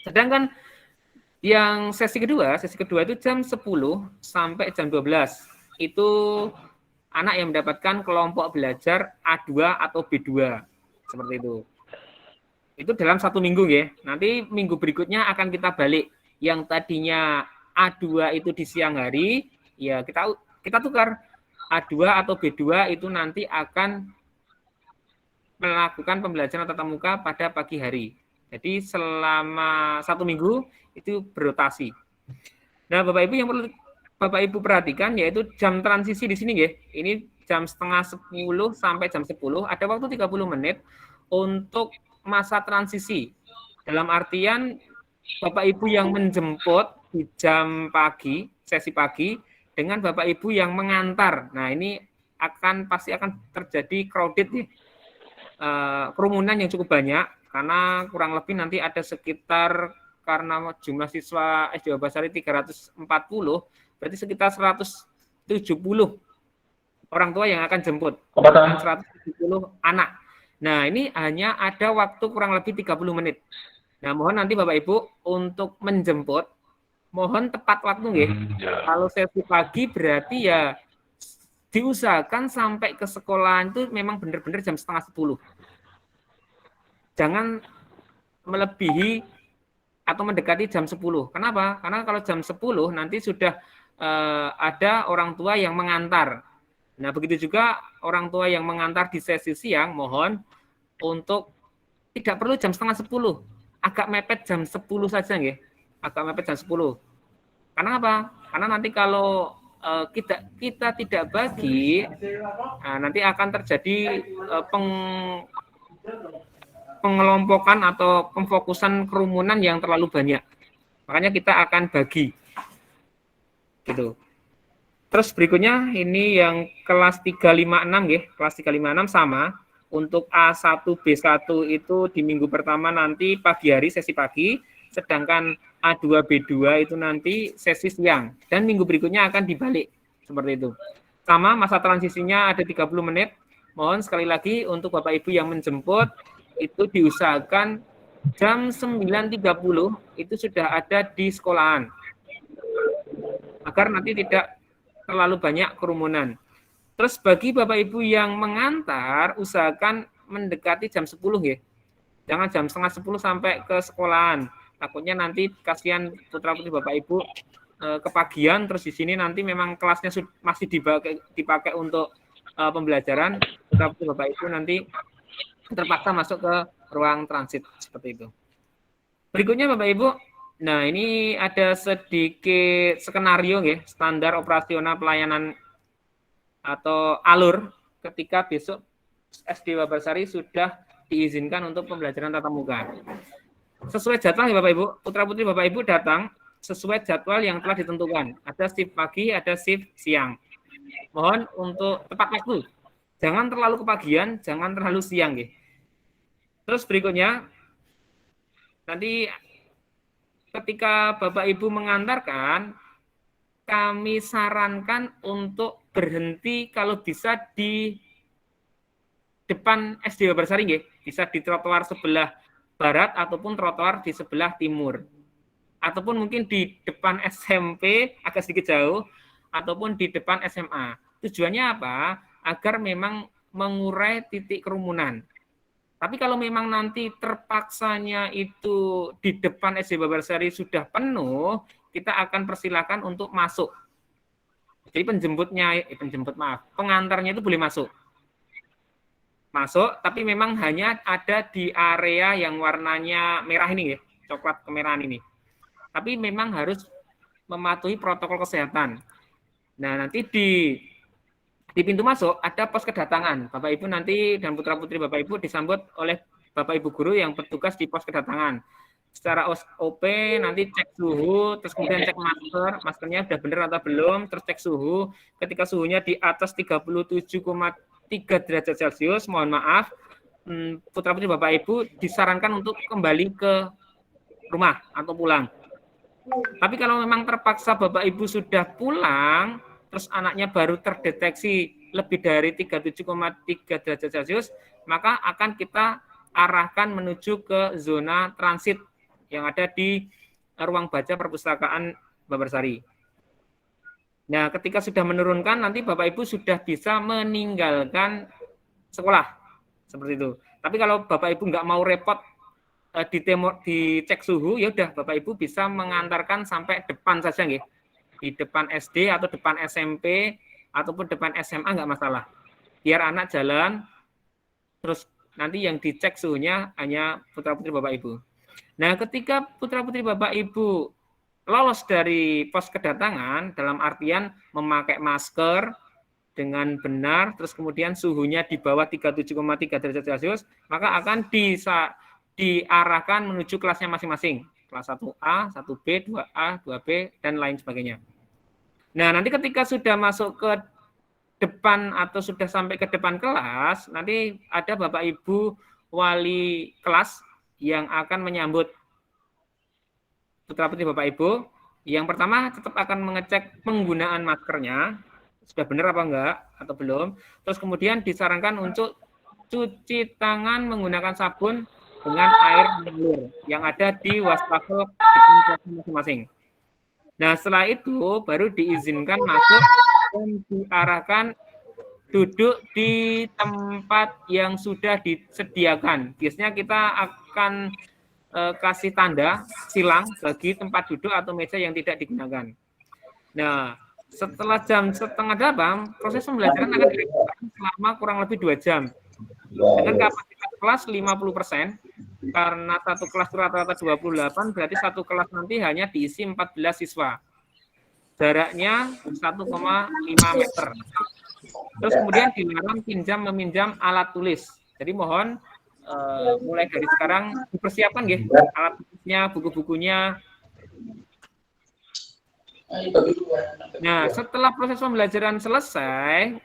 Sedangkan yang sesi kedua itu jam 10 sampai jam 12. Itu anak yang mendapatkan kelompok belajar A2 atau B2. Seperti itu. Itu dalam 1 minggu ya. Nanti minggu berikutnya akan kita balik. Yang tadinya A2 itu di siang hari, ya kita tukar. A2 atau B2 itu nanti akan melakukan pembelajaran tatap muka pada pagi hari. Jadi selama 1 minggu itu berotasi. Nah, Bapak Ibu yang perlu Bapak Ibu perhatikan yaitu jam transisi di sini ya. Ini jam setengah 10 sampai jam 10, ada waktu 30 menit untuk masa transisi. Dalam artian Bapak Ibu yang menjemput di jam pagi, sesi pagi, dengan Bapak Ibu yang mengantar. Nah, ini pasti akan terjadi crowded ya. Kerumunan yang cukup banyak, karena kurang lebih nanti ada sekitar, karena jumlah siswa SD Basari 340, berarti sekitar 170 orang tua yang akan jemput, dan 170 anak. Nah, ini hanya ada waktu kurang lebih 30 menit. Nah, mohon nanti Bapak Ibu untuk menjemput, mohon tepat waktu ya. Kalau sesi pagi berarti ya diusahakan sampai ke sekolah itu memang benar-benar jam setengah 10. Jangan melebihi atau mendekati jam 10. Kenapa? Karena kalau jam 10 nanti sudah ada orang tua yang mengantar. Nah, begitu juga orang tua yang mengantar di sesi siang, mohon untuk tidak perlu jam setengah 10. Agak mepet jam 10 saja ya. Agak mepet jam 10. Karena apa? Karena nanti kalau kita tidak bagi, nanti akan terjadi pengelompokan atau pemfokusan kerumunan yang terlalu banyak. Makanya kita akan bagi. Gitu. Terus berikutnya ini yang kelas 356 ya, kelas 356 sama. Untuk A1 B1 itu di minggu pertama nanti pagi hari sesi pagi, sedangkan A2 B2 itu nanti sesi siang, dan minggu berikutnya akan dibalik seperti itu. Sama, masa transisinya ada 30 menit. Mohon sekali lagi untuk Bapak Ibu yang menjemput itu diusahakan jam 9.30 itu sudah ada di sekolahan, agar nanti tidak terlalu banyak kerumunan. Terus bagi Bapak Ibu yang mengantar, usahakan mendekati jam 10 ya. Jangan jam setengah 10 sampai ke sekolahan. Takutnya nanti kasihan putra-putri Bapak Ibu kepagian, terus di sini nanti memang kelasnya masih dipakai untuk pembelajaran. Putra-putri Bapak Ibu nanti terpaksa masuk ke ruang transit seperti itu. Berikutnya Bapak Ibu, nah ini ada sedikit skenario ya, standar operasional pelayanan atau alur ketika besok SD Wabasari sudah diizinkan untuk pembelajaran tatap muka. Sesuai jadwal ya Bapak Ibu, putra-putri Bapak Ibu datang sesuai jadwal yang telah ditentukan. Ada shift pagi, ada shift siang. Mohon untuk tepat waktu. Jangan terlalu kepagian, jangan terlalu siang ya. Terus berikutnya, nanti ketika Bapak Ibu mengantarkan, kami sarankan untuk berhenti kalau bisa di depan SD Babarsari, nggih. Bisa di trotoar sebelah barat ataupun trotoar di sebelah timur. Ataupun mungkin di depan SMP agak sedikit jauh, ataupun di depan SMA. Tujuannya apa? Agar memang mengurai titik kerumunan. Tapi kalau memang nanti terpaksanya itu di depan SD Babarsari sudah penuh, kita akan persilakan untuk masuk. Jadi pengantarnya itu boleh masuk. Masuk, tapi memang hanya ada di area yang warnanya merah ini ya, coklat kemerahan ini. Tapi memang harus mematuhi protokol kesehatan. Nah, nanti di pintu masuk ada pos kedatangan. Bapak Ibu nanti dan putra-putri Bapak Ibu disambut oleh Bapak Ibu guru yang bertugas di pos kedatangan. Secara OP nanti cek suhu, terus kemudian cek maskernya sudah benar atau belum, terus cek suhu. Ketika suhunya di atas 37,3 derajat Celcius, mohon maaf, putra-putri Bapak Ibu disarankan untuk kembali ke rumah atau pulang. Tapi kalau memang terpaksa Bapak Ibu sudah pulang, terus anaknya baru terdeteksi lebih dari 37,3 derajat Celcius, maka akan kita arahkan menuju ke zona transit yang ada di ruang baca perpustakaan Babarsari. Nah, ketika sudah menurunkan, nanti Bapak Ibu sudah bisa meninggalkan sekolah. Seperti itu. Tapi kalau Bapak Ibu nggak mau repot dicek suhu, ya udah Bapak Ibu bisa mengantarkan sampai depan saja, nggih. Di depan SD atau depan SMP ataupun depan SMA nggak masalah. Biar anak jalan, terus nanti yang dicek suhunya hanya putra-putri Bapak Ibu. Nah, ketika putra-putri Bapak Ibu lolos dari pos kedatangan, dalam artian memakai masker dengan benar, terus kemudian suhunya di bawah 37,3 derajat Celcius, maka akan diarahkan menuju kelasnya masing-masing. Kelas 1A, 1B, 2A, 2B, dan lain sebagainya. Nah, nanti ketika sudah masuk ke depan atau sudah sampai ke depan kelas, nanti ada Bapak Ibu wali kelas yang akan menyambut putra-putri Bapak Ibu. Yang pertama tetap akan mengecek penggunaan maskernya, sudah benar apa enggak, atau belum. Terus kemudian disarankan untuk cuci tangan menggunakan sabun dengan air mengalir yang ada di wastafel masing-masing. Nah, setelah itu baru diizinkan masuk dan diarahkan duduk di tempat yang sudah disediakan. Biasanya kita akan kasih tanda silang bagi tempat duduk atau meja yang tidak digunakan. Nah, setelah jam 7:30, proses pembelajaran akan dilakukan selama kurang lebih 2 jam. Dengan kapasitas kelas 50%, karena satu kelas rata-rata 28, berarti satu kelas nanti hanya diisi 14 siswa. Jaraknya 1,5 meter. Terus kemudian dilarang meminjam alat tulis. Jadi mohon mulai dari sekarang dipersiapkan nggih alat tulisnya, buku-bukunya. Nah, setelah proses pembelajaran selesai,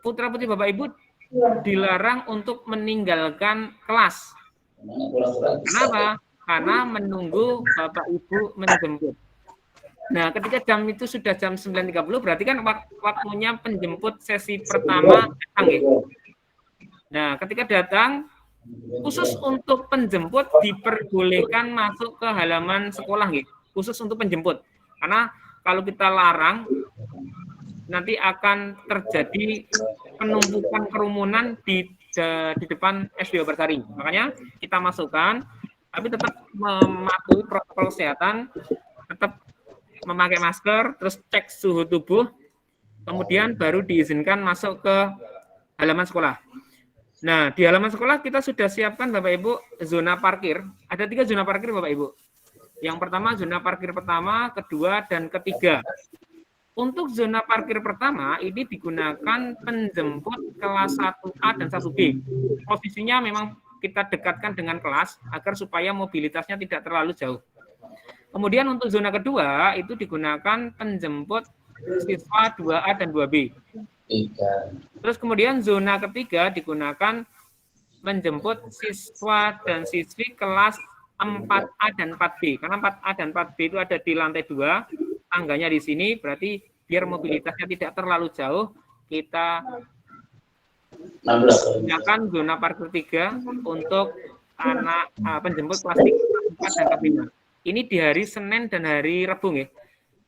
putra-putri Bapak Ibu dilarang untuk meninggalkan kelas. Kenapa? Karena menunggu Bapak Ibu menjemput. Nah, ketika jam itu sudah jam 9.30, berarti kan waktunya penjemput sesi pertama datang, ya. Nah, ketika datang, khusus untuk penjemput diperbolehkan masuk ke halaman sekolah, ya. Khusus untuk penjemput. Karena kalau kita larang, nanti akan terjadi penumpukan kerumunan di depan SD Babarsari. Makanya kita masukkan, tapi tetap mematuhi protokol kesehatan, tetap memakai masker, terus cek suhu tubuh, kemudian baru diizinkan masuk ke halaman sekolah. Nah, di halaman sekolah kita sudah siapkan Bapak Ibu zona parkir. Ada 3 zona parkir Bapak Ibu. Yang pertama zona parkir pertama, kedua, dan ketiga. Untuk zona parkir pertama ini digunakan penjemput kelas 1A dan 1B. Posisinya memang kita dekatkan dengan kelas agar supaya mobilitasnya tidak terlalu jauh. Kemudian untuk zona kedua itu digunakan penjemput siswa 2A dan 2B. Terus kemudian zona ketiga digunakan menjemput siswa dan siswi kelas 4A dan 4B. Karena 4A dan 4B itu ada di lantai 2, tangganya di sini, berarti biar mobilitasnya tidak terlalu jauh, kita gunakan zona parkir 3 untuk anak penjemput kelas 4 dan kelas 5. Ini di hari Senin dan hari Rabu ya.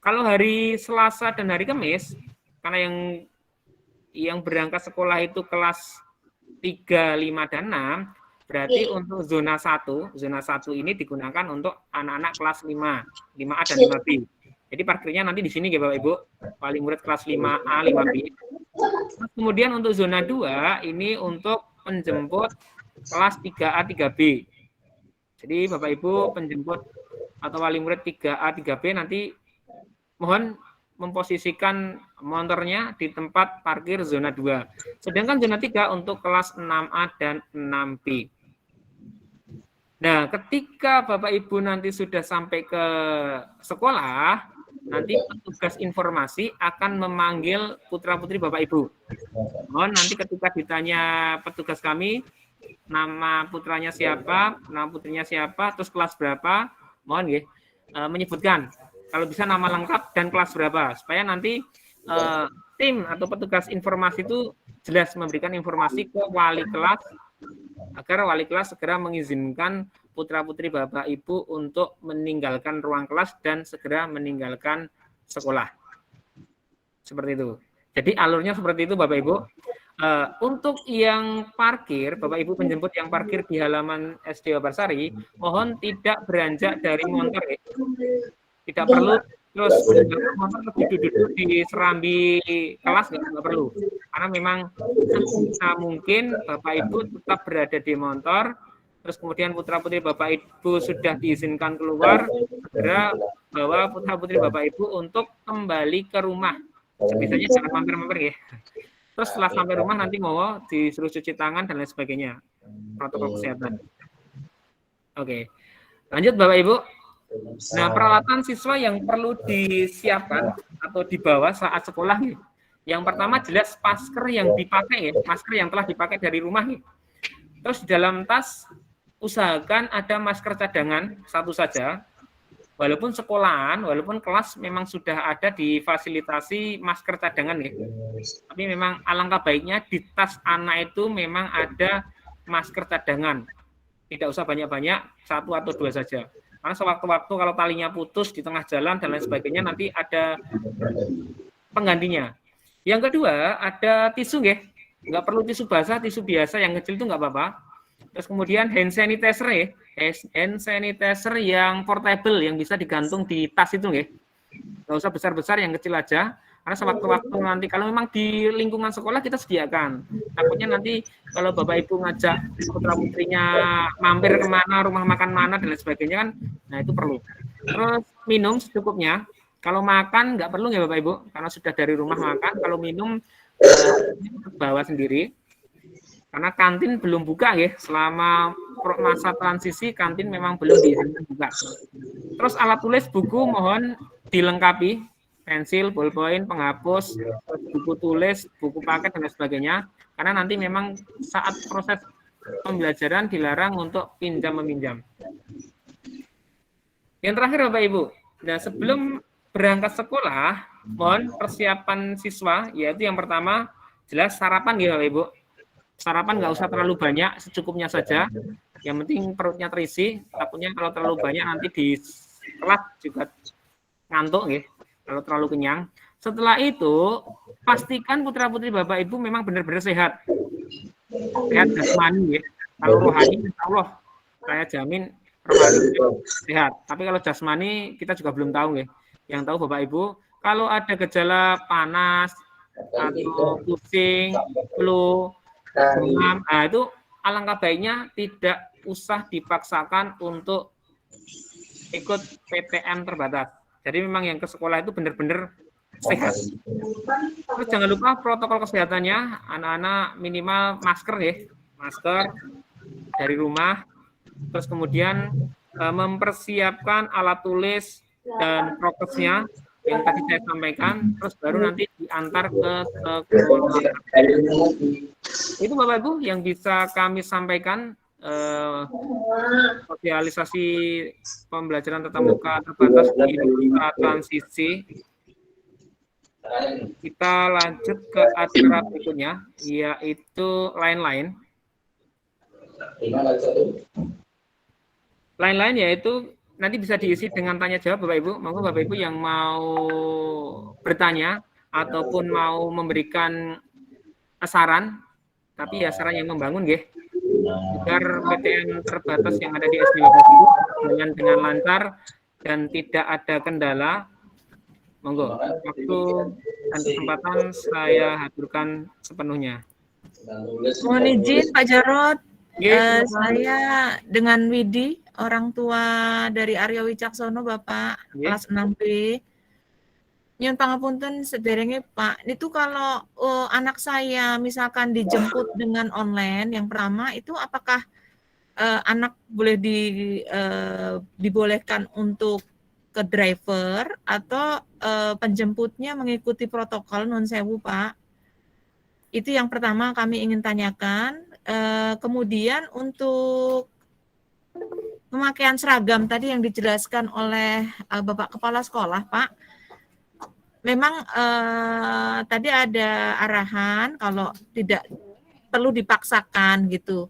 Kalau hari Selasa dan hari Kamis, karena yang berangkat sekolah itu kelas 3, 5, dan 6, berarti untuk zona 1 ini digunakan untuk anak-anak kelas 5, 5A dan 5B. Jadi parkirnya nanti di sini ya Bapak Ibu, wali murid kelas 5A, 5B. Kemudian untuk zona 2 ini untuk penjemput kelas 3A, 3B. Jadi Bapak Ibu penjemput atau wali murid 3A, 3B nanti mohon memposisikan motornya di tempat parkir zona 2. Sedangkan zona 3 untuk kelas 6A dan 6B. Nah, ketika Bapak Ibu nanti sudah sampai ke sekolah, nanti petugas informasi akan memanggil putra-putri Bapak Ibu. Mohon nanti ketika ditanya petugas kami, nama putranya siapa, nama putrinya siapa, terus kelas berapa, mohon ya, menyebutkan. Kalau bisa nama lengkap dan kelas berapa, supaya nanti tim atau petugas informasi itu jelas memberikan informasi ke wali kelas, agar wali kelas segera mengizinkan putra-putri Bapak Ibu untuk meninggalkan ruang kelas dan segera meninggalkan sekolah. Seperti itu. Jadi alurnya seperti itu Bapak Ibu. Untuk yang parkir, Bapak Ibu penjemput yang parkir di halaman SD Wabarsari, mohon tidak beranjak dari motor ya. Tidak perlu terus motor duduk di serambi kelas, nggak perlu. Karena memang sebisa mungkin Bapak Ibu tetap berada di motor, terus kemudian putra-putri Bapak Ibu sudah diizinkan keluar, segera bawa putra-putri Bapak Ibu untuk kembali ke rumah. Sebisanya jangan mampir-mampir ya. Terus setelah sampai rumah nanti mau disuruh cuci tangan dan lain sebagainya. Protokol kesehatan. Oke. Lanjut Bapak Ibu. Nah, peralatan siswa yang perlu disiapkan atau dibawa saat sekolah nih. Yang pertama jelas masker yang dipakai ya, masker yang telah dipakai dari rumah nih. Terus di dalam tas usahakan ada masker cadangan satu saja. Walaupun sekolahan, walaupun kelas memang sudah ada difasilitasi masker cadangan ya. Tapi memang alangkah baiknya di tas anak itu memang ada masker cadangan. Tidak usah banyak-banyak, 1 atau 2 saja. Karena sewaktu-waktu kalau talinya putus di tengah jalan dan lain sebagainya nanti ada penggantinya. Yang kedua ada tisu ya, nggak perlu tisu basah, tisu biasa yang kecil itu nggak apa-apa. Terus kemudian hand sanitizer ya, hand sanitizer yang portable yang bisa digantung di tas itu ya, nggak usah besar-besar, yang kecil aja. Karena sewaktu-waktu nanti kalau memang di lingkungan sekolah kita sediakan. Takutnya nanti kalau Bapak Ibu ngajak putra-putrinya mampir kemana, rumah makan mana dan lain sebagainya kan, nah itu perlu. Terus minum secukupnya. Kalau makan nggak perlu ya Bapak Ibu, karena sudah dari rumah makan. Kalau minum bawa sendiri. Karena kantin belum buka ya, selama masa transisi kantin memang belum diizinkan buka. Terus alat tulis buku mohon dilengkapi. Pensil, ballpoint, penghapus, buku tulis, buku paket, dan lain sebagainya. Karena nanti memang saat proses pembelajaran dilarang untuk pinjam-meminjam. Yang terakhir Bapak Ibu, nah sebelum berangkat sekolah, mohon persiapan siswa, yaitu yang pertama, jelas sarapan ya Bapak Ibu. Sarapan nggak usah terlalu banyak, secukupnya saja. Yang penting perutnya terisi, takutnya kalau terlalu banyak nanti di kelas juga ngantuk ya. Kalau terlalu kenyang. Setelah itu, pastikan putra-putri Bapak Ibu memang benar-benar sehat. Sehat jasmani ya. Kalau rohani, insya Allah, saya jamin rohani sehat. Tapi kalau jasmani, kita juga belum tahu ya. Yang tahu Bapak Ibu, kalau ada gejala panas, atau pusing, flu, demam, nah itu alangkah baiknya tidak usah dipaksakan untuk ikut PTM terbatas. Jadi memang yang ke sekolah itu benar-benar sehat. Terus jangan lupa protokol kesehatannya, anak-anak minimal masker ya, masker dari rumah. Terus kemudian mempersiapkan alat tulis dan prokesnya. yang tadi saya sampaikan, terus baru nanti diantar ke sekolah. Itu Bapak Ibu yang bisa kami sampaikan, sosialisasi pembelajaran tatap muka terbatas di masa transisi. Kita lanjut ke acara berikutnya, yaitu lain-lain. Lain-lain yaitu nanti bisa diisi dengan tanya jawab Bapak Ibu. Monggo Bapak Ibu yang mau bertanya ataupun mau memberikan saran, tapi ya saran yang membangun nggih. Agar PTM terbatas yang ada di SD Bapak Ibu berjalan dengan lancar dan tidak ada kendala. Monggo, waktu dan kesempatan saya haturkan sepenuhnya. Mohon izin Pak Jarod, Yes, saya dengan Widi, orang tua dari Aryo Wicaksono Bapak, Yes. kelas 6B. Nyun pangapunten sederenge Pak, itu kalau anak saya misalkan dijemput dengan online, yang pertama itu apakah anak boleh dibolehkan untuk ke driver atau penjemputnya mengikuti protokol non sewu Pak? Itu yang pertama kami ingin tanyakan. Kemudian untuk pemakaian seragam tadi yang dijelaskan oleh Bapak Kepala Sekolah Pak, memang tadi ada arahan kalau tidak perlu dipaksakan gitu.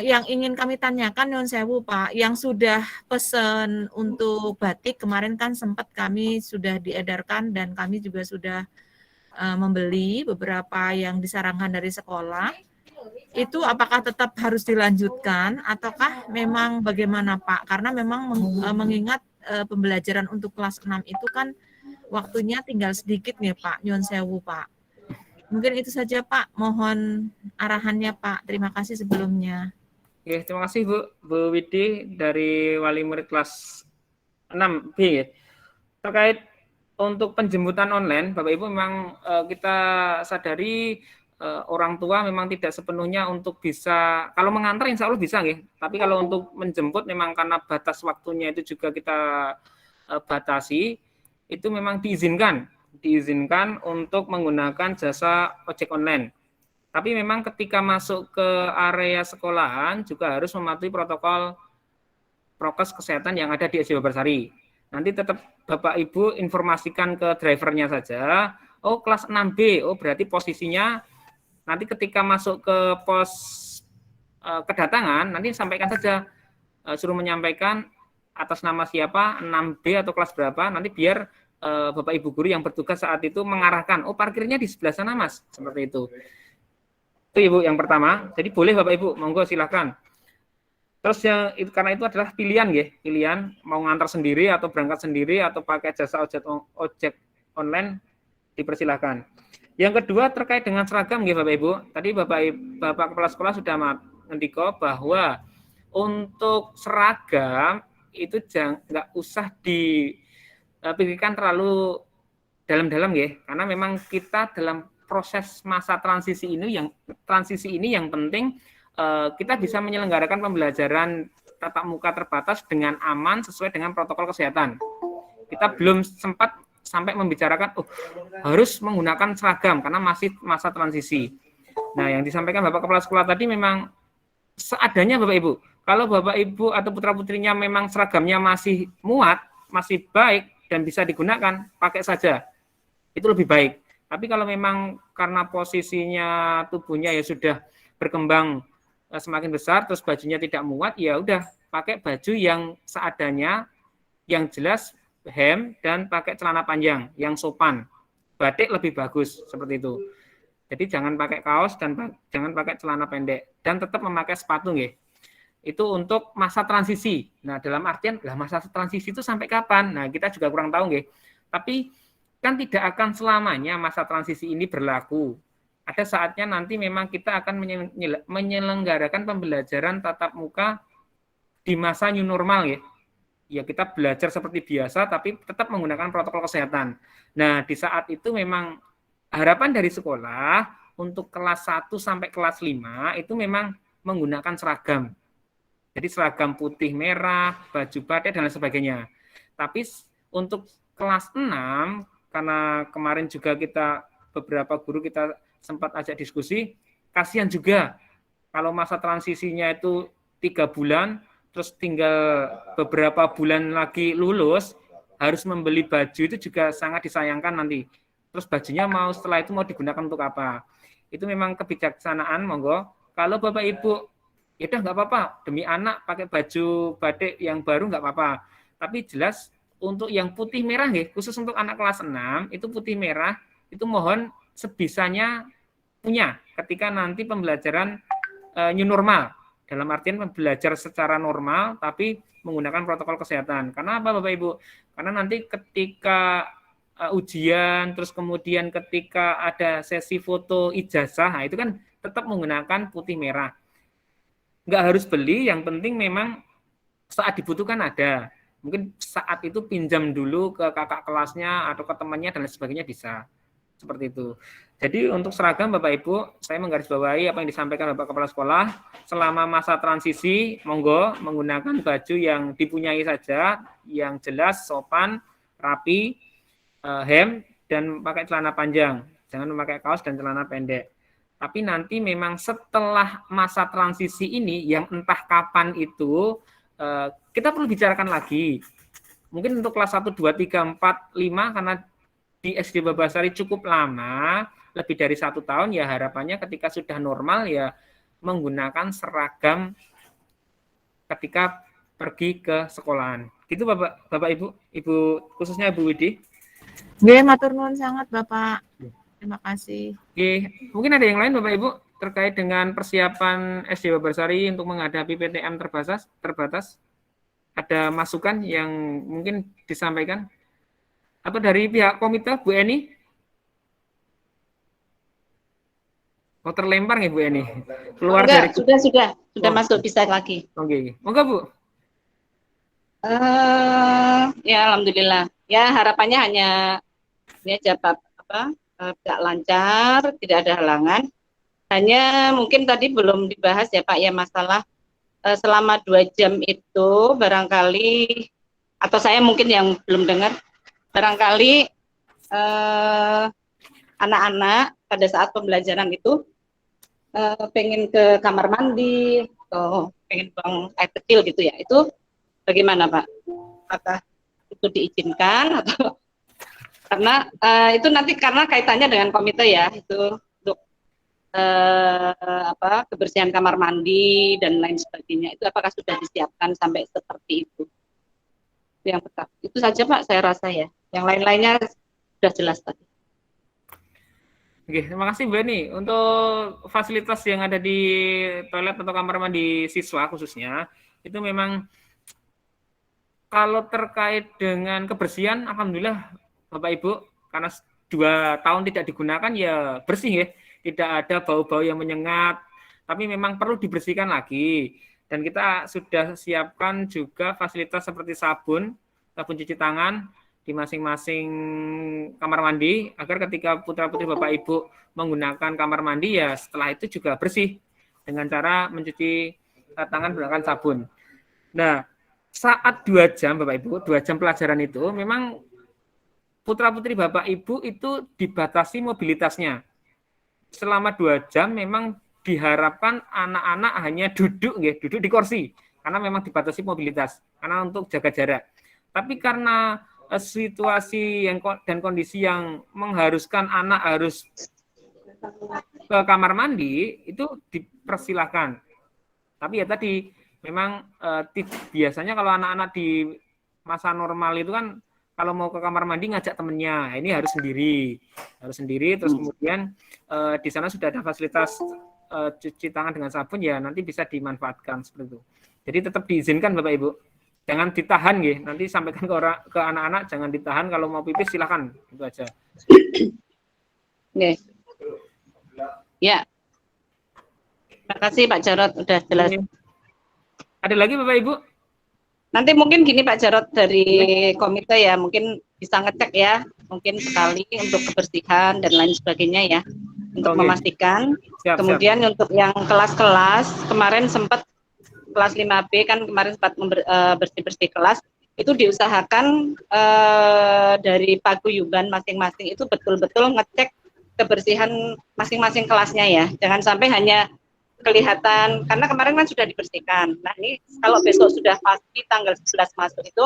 Yang ingin kami tanyakan Nyun Sewu Pak, yang sudah pesen untuk batik kemarin kan sempat kami sudah diedarkan dan kami juga sudah membeli beberapa yang disarankan dari sekolah. Itu apakah tetap harus dilanjutkan ataukah memang bagaimana Pak? Karena memang mengingat pembelajaran untuk kelas 6 itu kan waktunya tinggal sedikit nih Pak, Nyun Sewu Pak. Mungkin itu saja Pak, mohon arahannya Pak. Terima kasih sebelumnya. Oke, terima kasih Bu Widi dari wali murid kelas 6B. Terkait untuk penjemputan online, Bapak Ibu memang kita sadari orang tua memang tidak sepenuhnya untuk bisa, kalau mengantar insya Allah bisa nggih. Tapi kalau untuk menjemput memang karena batas waktunya itu juga kita batasi, itu memang diizinkan untuk menggunakan jasa ojek online. Tapi memang ketika masuk ke area sekolahan juga harus mematuhi protokol prokes kesehatan yang ada di SD Babarsari. Nanti tetap Bapak Ibu informasikan ke drivernya saja, oh kelas 6B, oh berarti posisinya nanti ketika masuk ke pos kedatangan, nanti sampaikan saja, suruh menyampaikan atas nama siapa, 6B atau kelas berapa, nanti biar Bapak Ibu guru yang bertugas saat itu mengarahkan, oh parkirnya di sebelah sana Mas, seperti itu. Itu Ibu yang pertama. Jadi boleh Bapak Ibu, monggo silakan. Terus yang itu karena itu adalah pilihan ya, pilihan mau ngantar sendiri atau berangkat sendiri atau pakai jasa ojek online dipersilakan. Yang kedua terkait dengan seragam ya Bapak Ibu. Tadi Bapak Kepala Sekolah sudah mendiko bahwa untuk seragam itu nggak usah dipikirkan terlalu dalam-dalam ya, karena memang kita dalam proses masa transisi ini yang penting kita bisa menyelenggarakan pembelajaran tatap muka terbatas dengan aman sesuai dengan protokol kesehatan. Kita belum sempat sampai membicarakan harus menggunakan seragam karena masih masa transisi. Nah, yang disampaikan Bapak Kepala Sekolah tadi memang seadanya Bapak Ibu. Kalau Bapak Ibu atau putra-putrinya memang seragamnya masih muat, masih baik dan bisa digunakan, pakai saja. Itu lebih baik. Tapi kalau memang karena posisinya tubuhnya ya sudah berkembang semakin besar, terus bajunya tidak muat, ya udah pakai baju yang seadanya, yang jelas hem dan pakai celana panjang yang sopan. Batik lebih bagus seperti itu. Jadi jangan pakai kaos dan jangan pakai celana pendek dan tetap memakai sepatu nggih. Itu untuk masa transisi. Nah, dalam artian masa transisi itu sampai kapan? Nah, kita juga kurang tahu nggih. Tapi kan tidak akan selamanya masa transisi ini berlaku. Ada saatnya nanti memang kita akan menyelenggarakan pembelajaran tatap muka di masa new normal ya. Ya kita belajar seperti biasa tapi tetap menggunakan protokol kesehatan. Nah, di saat itu memang harapan dari sekolah untuk kelas 1 sampai kelas 5 itu memang menggunakan seragam. Jadi seragam putih merah, baju batik dan lain sebagainya. Tapi untuk kelas 6, karena kemarin juga beberapa guru kita sempat ajak diskusi, kasihan juga kalau masa transisinya itu 3 bulan, terus tinggal beberapa bulan lagi lulus, harus membeli baju, itu juga sangat disayangkan nanti. Terus bajunya setelah itu mau digunakan untuk apa? Itu memang kebijaksanaan, monggo. Kalau Bapak Ibu, ya udah nggak apa-apa, demi anak pakai baju batik yang baru nggak apa-apa. Tapi jelas untuk yang putih merah, khusus untuk anak kelas 6, itu putih merah, itu mohon sebisanya punya ketika nanti pembelajaran new normal. Dalam artian belajar secara normal, tapi menggunakan protokol kesehatan. Karena apa Bapak Ibu? Karena nanti ketika ujian, terus kemudian ketika ada sesi foto ijazah, nah itu kan tetap menggunakan putih merah. Nggak harus beli, yang penting memang saat dibutuhkan ada. Mungkin saat itu pinjam dulu ke kakak kelasnya atau ke temannya dan lain sebagainya bisa. Seperti itu. Jadi untuk seragam Bapak Ibu, saya menggarisbawahi apa yang disampaikan Bapak Kepala Sekolah. Selama masa transisi, monggo menggunakan baju yang dipunyai saja, yang jelas, sopan, rapi, hem, dan pakai celana panjang. Jangan memakai kaos dan celana pendek. Tapi nanti memang setelah masa transisi ini, yang entah kapan itu, kita perlu bicarakan lagi. Mungkin untuk kelas 1, 2, 3, 4, 5, karena di SD Babasari cukup lama, lebih dari 1 tahun, ya harapannya ketika sudah normal ya menggunakan seragam ketika pergi ke sekolahan. Gitu Bapak Ibu, khususnya Ibu Widi. Nggih, matur nuwun sangat Bapak. Terima kasih. Oke, mungkin ada yang lain Bapak Ibu terkait dengan persiapan SD Babasari untuk menghadapi PTM terbatas. Ada masukan yang mungkin disampaikan? Atau dari pihak komite, Bu Eni? Oh, terlempar nih Bu Eni. Keluar enggak, dari sudah masuk, bisa lagi. Oke. Moga Bu. Ya alhamdulillah. Ya harapannya hanya ini aja tidak lancar, tidak ada halangan. Hanya mungkin tadi belum dibahas ya Pak ya masalah selama 2 jam itu barangkali, atau saya mungkin yang belum dengar, barangkali anak-anak pada saat pembelajaran itu pengen ke kamar mandi atau pengen buang air kecil gitu ya, itu bagaimana Pak? Apakah itu diizinkan atau karena itu nanti karena kaitannya dengan komite ya, itu untuk kebersihan kamar mandi dan lain sebagainya, itu apakah sudah disiapkan sampai seperti itu? Yang pertama itu saja Pak, saya rasa ya, yang lain-lainnya sudah jelas tadi. Oke, terima kasih Bu Eni. Untuk fasilitas yang ada di toilet atau kamar mandi siswa khususnya, itu memang kalau terkait dengan kebersihan, alhamdulillah Bapak Ibu, karena 2 tahun tidak digunakan ya bersih ya, tidak ada bau-bau yang menyengat, tapi memang perlu dibersihkan lagi. Dan kita sudah siapkan juga fasilitas seperti sabun cuci tangan di masing-masing kamar mandi, agar ketika putra-putri Bapak Ibu menggunakan kamar mandi ya setelah itu juga bersih dengan cara mencuci tangan menggunakan sabun. Nah, saat 2 jam Bapak Ibu, 2 jam pelajaran itu memang putra-putri Bapak Ibu itu dibatasi mobilitasnya. Selama 2 jam memang diharapkan anak-anak hanya duduk di kursi, karena memang dibatasi mobilitas, karena untuk jaga jarak. Tapi karena situasi dan kondisi yang mengharuskan anak harus ke kamar mandi, itu dipersilahkan. Tapi ya tadi, memang biasanya kalau anak-anak di masa normal itu kan kalau mau ke kamar mandi ngajak temennya, ini harus sendiri. Terus kemudian di sana sudah ada fasilitas cuci tangan dengan sabun, ya nanti bisa dimanfaatkan seperti itu. Jadi tetap diizinkan Bapak Ibu, jangan ditahan nanti sampaikan ke anak-anak, jangan ditahan, kalau mau pipis silakan, itu aja. Oke. Ya. Terima kasih Pak Jarot, udah jelas. Ada lagi Bapak Ibu? Nanti mungkin gini Pak Jarot, dari komite ya, mungkin bisa ngecek ya, mungkin sekali untuk kebersihan dan lain sebagainya ya, untuk memastikan. Kemudian untuk yang kelas-kelas, kemarin sempat kelas 5B kan kemarin sempat bersih-bersih kelas, itu diusahakan dari paguyuban masing-masing itu betul-betul ngecek kebersihan masing-masing kelasnya ya. Jangan sampai hanya kelihatan, karena kemarin kan sudah dibersihkan. Nah ini kalau besok sudah pasti tanggal 11 masuk itu,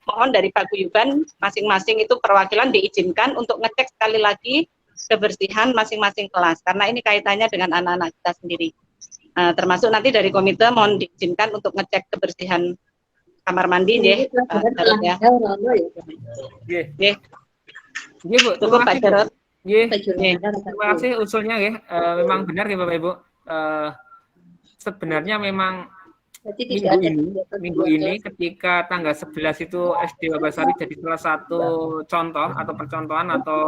mohon dari paguyuban masing-masing itu perwakilan diizinkan untuk ngecek sekali lagi kebersihan masing-masing kelas, karena ini kaitannya dengan anak-anak kita sendiri. Termasuk nanti dari komite mohon diizinkan untuk ngecek kebersihan kamar mandi ya, Pak Jarod ya. Nggih, Bu. Cukup Pak Jarod. Terima kasih usulnya ya. Memang benar ya Bapak Ibu. Sebenarnya memang minggu ini ketika tanggal 11 itu SD Babasari jadi salah satu contoh atau percontohan atau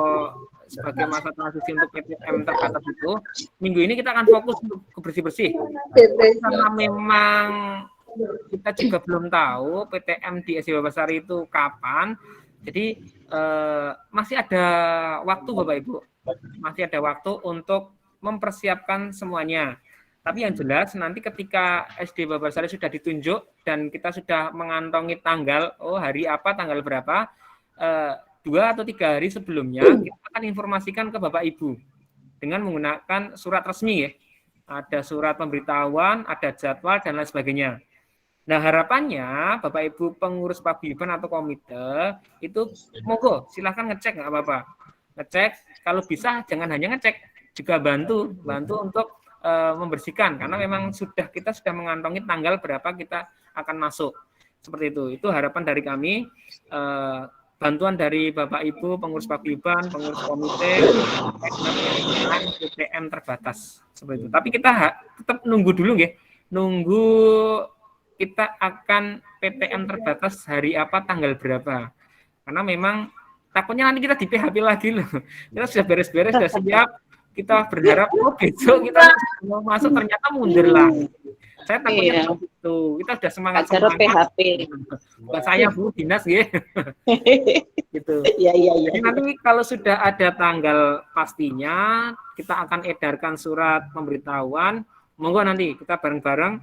sebagai masa transisi untuk PTM terbatas itu, minggu ini kita akan fokus untuk bersih-bersih. Karena memang kita juga belum tahu PTM di SD Babasari itu kapan, jadi masih ada waktu Bapak Ibu, masih ada waktu untuk mempersiapkan semuanya. Tapi yang jelas nanti ketika SD Babasari sudah ditunjuk dan kita sudah mengantongi tanggal, hari apa, tanggal berapa, 2 atau 3 hari sebelumnya kita akan informasikan ke Bapak Ibu dengan menggunakan surat resmi ya. Ada surat pemberitahuan, ada jadwal dan lain sebagainya. Nah harapannya Bapak Ibu pengurus paguyuban atau komite itu monggo silahkan ngecek, nggak apa-apa. Ngecek, kalau bisa jangan hanya ngecek, juga bantu untuk membersihkan, karena memang kita sudah mengantongi tanggal berapa kita akan masuk. Seperti itu harapan dari kami, bantuan dari Bapak Ibu pengurus paguyuban, pengurus komite dengan PTM terbatas seperti itu. Tapi kita tetap nunggu dulu ya, nunggu kita akan PTM terbatas hari apa, tanggal berapa, karena memang takutnya nanti kita di PHP lagi loh. Kita sudah beres-beres, sudah siap, kita berharap besok kita mau masuk ternyata mundur lagi. Saya takutnya itu. Kita sudah semangat PHP. Bukan saya Bu, dinas ya. Gitu. Iya. Jadi nanti kalau sudah ada tanggal pastinya, kita akan edarkan surat pemberitahuan. Monggo nanti kita bareng-bareng,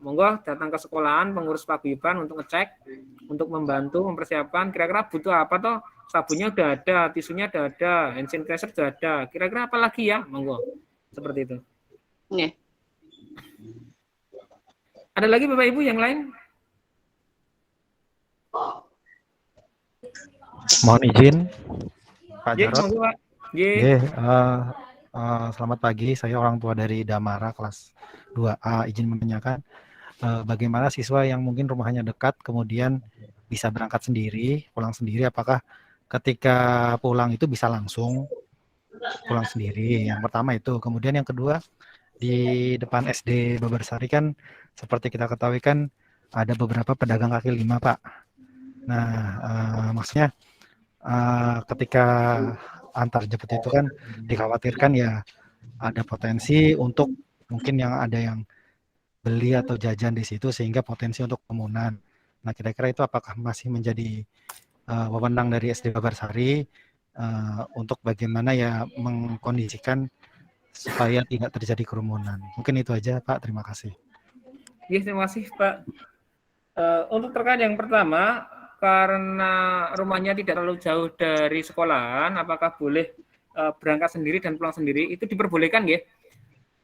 monggo datang ke sekolahan pengurus paguyuban untuk ngecek, untuk membantu mempersiapkan kira-kira butuh apa toh. Sabunnya udah ada, tisunya udah ada, hand sanitizer udah ada. Kira-kira apa lagi ya? Monggo. Seperti itu. Yeah. Ada lagi Bapak Ibu yang lain? Mohon izin, Pak Ye, Jarod. monggo, Pak. Ye. Selamat pagi, saya orang tua dari Damara kelas 2A. Izin menanyakan bagaimana siswa yang mungkin rumahnya dekat kemudian bisa berangkat sendiri, pulang sendiri, apakah ketika pulang itu bisa langsung pulang sendiri? Yang pertama itu. Kemudian yang kedua, di depan SD Babasari kan seperti kita ketahui kan ada beberapa pedagang kaki lima, Pak. Nah, maksudnya ketika antar jemput itu kan dikhawatirkan ya ada potensi untuk mungkin ada yang beli atau jajan di situ sehingga potensi untuk kerumunan. Nah, kira-kira itu apakah masih menjadi wewenang dari SD Babasari untuk bagaimana ya mengkondisikan supaya tidak terjadi kerumunan. Mungkin itu aja Pak, terima kasih. Ya, terima kasih Pak. Untuk terkait yang pertama, karena rumahnya tidak terlalu jauh dari sekolahan, apakah boleh berangkat sendiri dan pulang sendiri? Itu diperbolehkan ya.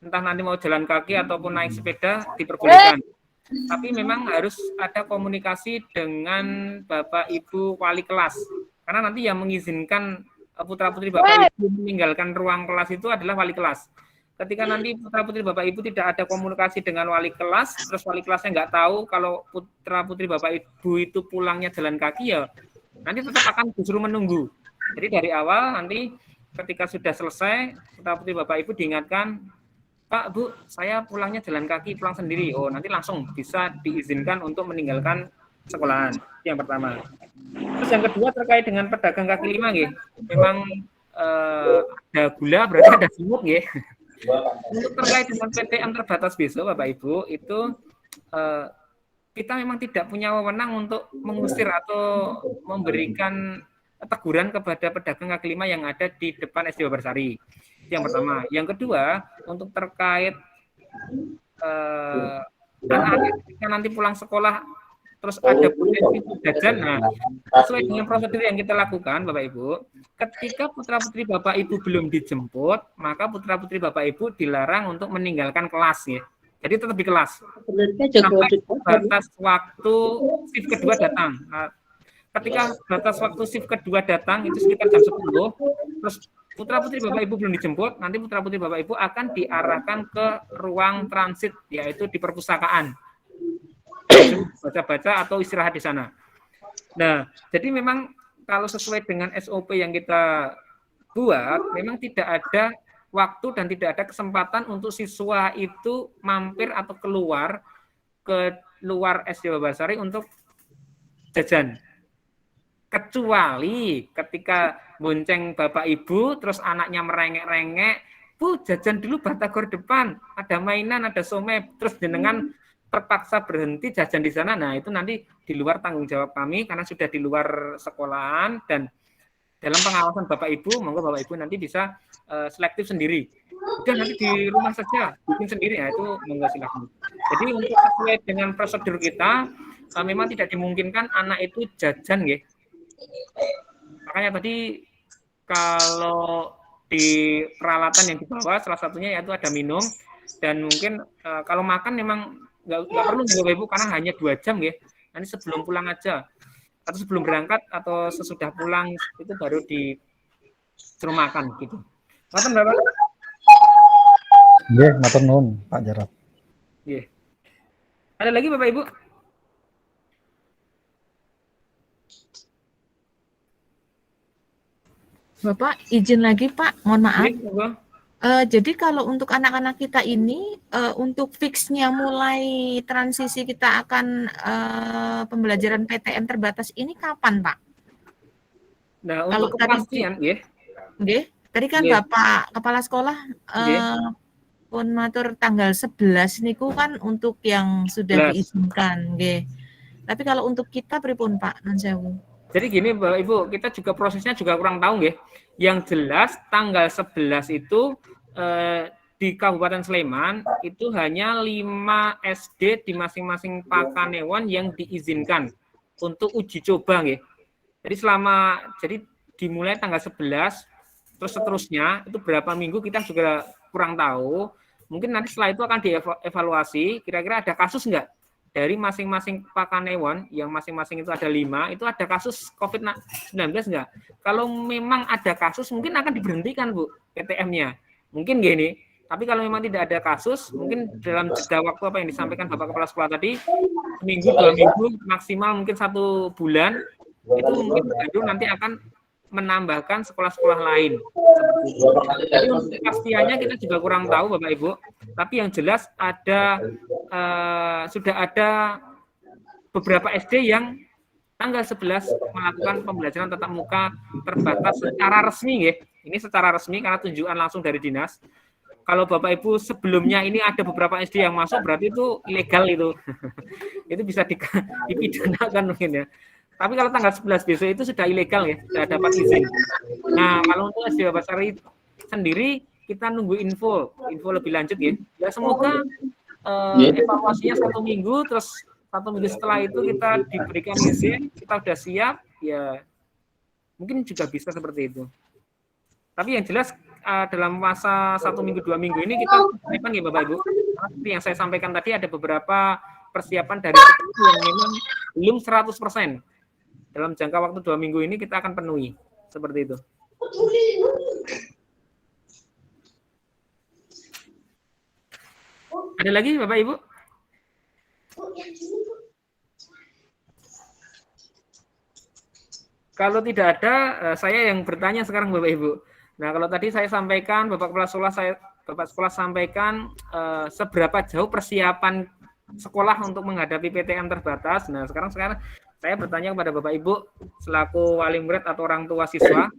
Entah nanti mau jalan kaki ataupun naik sepeda, diperbolehkan. Tapi memang harus ada komunikasi dengan Bapak Ibu wali kelas. Karena nanti yang mengizinkan putra-putri Bapak Ibu meninggalkan ruang kelas itu adalah wali kelas. Ketika nanti putra-putri Bapak Ibu tidak ada komunikasi dengan wali kelas, terus wali kelasnya nggak tahu kalau putra-putri Bapak Ibu itu pulangnya jalan kaki, ya nanti tetap akan justru menunggu. Jadi dari awal nanti ketika sudah selesai, putra-putri Bapak Ibu diingatkan, Pak, Bu, saya pulangnya jalan kaki, pulang sendiri. Oh, nanti langsung bisa diizinkan untuk meninggalkan sekolahan. Yang pertama. Terus yang kedua terkait dengan pedagang kaki lima, nggih. Memang ada gula, berarti ada semut, nggih. Untuk terkait dengan PTM terbatas besok, Bapak Ibu, itu kita memang tidak punya wewenang untuk mengusir atau memberikan teguran kepada pedagang kaki lima yang ada di depan SD Babasari. Yang pertama. Yang kedua, untuk terkait anak-anak ketika nanti pulang sekolah terus ada potensi jajan. Nah, sesuai dengan prosedur yang kita lakukan, Bapak Ibu, ketika putra-putri Bapak Ibu belum dijemput, maka putra-putri Bapak Ibu dilarang untuk meninggalkan kelas ya. Jadi tetap di kelas sampai batas waktu shift kedua datang. Nah, ketika batas waktu shift kedua datang itu sekitar jam 10, terus putra-putri Bapak Ibu belum dijemput, nanti putra-putri Bapak Ibu akan diarahkan ke ruang transit, yaitu di perpustakaan. Baca-baca atau istirahat di sana. Nah, jadi memang kalau sesuai dengan SOP yang kita buat, memang tidak ada waktu dan tidak ada kesempatan untuk siswa itu mampir atau keluar ke luar SD Babasari untuk jajan. Kecuali ketika bonceng Bapak Ibu, terus anaknya merengek-rengek, Bu, jajan dulu Batagor depan, ada mainan, ada somai, terus jenengan terpaksa berhenti jajan di sana. Nah, itu nanti di luar tanggung jawab kami karena sudah di luar sekolahan dan dalam pengawasan Bapak Ibu, monggo Bapak Ibu nanti bisa selektif sendiri. Udah nanti di rumah saja bikin sendiri, ya itu monggo silakan. Jadi untuk sesuai dengan prosedur kita, memang tidak dimungkinkan anak itu jajan, ya. Makanya tadi kalau di peralatan yang dibawa salah satunya yaitu ada minum dan mungkin kalau makan memang nggak perlu Bapak Ibu karena hanya 2 jam ya. Nanti sebelum pulang aja atau sebelum berangkat atau sesudah pulang itu baru disuruh makan gitu. Makan Bapak? Nggih, matur nuwun Pak Jarot. Nggih. Ada lagi Bapak Ibu? Bapak izin lagi Pak, mohon maaf. Nggih, Jadi kalau untuk anak-anak kita ini, untuk fixnya mulai transisi kita akan pembelajaran PTM terbatas ini kapan Pak? Nah, Kalau untuk tadi kepastian, ya. nggih, tadi kan Nggih. Bapak Kepala Sekolah pun matur tanggal 11 niku kan untuk yang sudah 11. diizinkan, nggih. Tapi kalau untuk kita pripun Pak, nun sewu? Jadi gini Bapak Ibu, kita juga prosesnya juga kurang tahu nggih. Yang jelas tanggal 11 itu di Kabupaten Sleman itu hanya 5 SD di masing-masing Pakanewon yang diizinkan untuk uji coba nggih. Jadi dimulai tanggal 11 terus seterusnya itu berapa minggu kita juga kurang tahu. Mungkin nanti setelah itu akan dievaluasi kira-kira ada kasus enggak dari masing-masing Pakanewon yang masing-masing itu ada 5, itu ada kasus COVID-19 enggak? Kalau memang ada kasus mungkin akan diberhentikan Bu PTM-nya. Mungkin gini, tapi kalau memang tidak ada kasus, mungkin dalam jeda waktu apa yang disampaikan Bapak Kepala Sekolah tadi, seminggu, 2 minggu, maksimal mungkin 1 bulan, itu mungkin Bandung nanti akan menambahkan sekolah-sekolah lain. Jadi untuk kepastiannya kita juga kurang tahu Bapak Ibu, tapi yang jelas sudah ada beberapa SD yang tanggal 11 melakukan pembelajaran tatap muka terbatas secara resmi ya. Ini secara resmi karena tunjukan langsung dari dinas. Kalau Bapak Ibu sebelumnya ini ada beberapa SD yang masuk berarti itu ilegal itu. Itu bisa dipidanakan mungkin ya. Tapi kalau tanggal 11 besok itu sudah ilegal ya, sudah dapat izin. Nah, kalau untuk SD Babasari sendiri kita nunggu info lebih lanjut ya. Ya semoga evaluasinya 1 minggu, terus 1 minggu setelah itu kita diberikan izin, kita sudah siap, ya mungkin juga bisa seperti itu. Tapi yang jelas dalam masa 1 minggu 2 minggu ini kita persiapan ya Bapak Ibu. Karena seperti yang saya sampaikan tadi ada beberapa persiapan dari sekolah yang memang belum 100%. Dalam jangka waktu 2 minggu ini kita akan penuhi seperti itu. Ada lagi Bapak Ibu? Kalau tidak ada, saya yang bertanya sekarang Bapak Ibu. Nah, kalau tadi saya sampaikan, Bapak Sekolah sampaikan seberapa jauh persiapan sekolah untuk menghadapi PTM terbatas. Nah, sekarang saya bertanya kepada Bapak Ibu selaku wali murid atau orang tua siswa,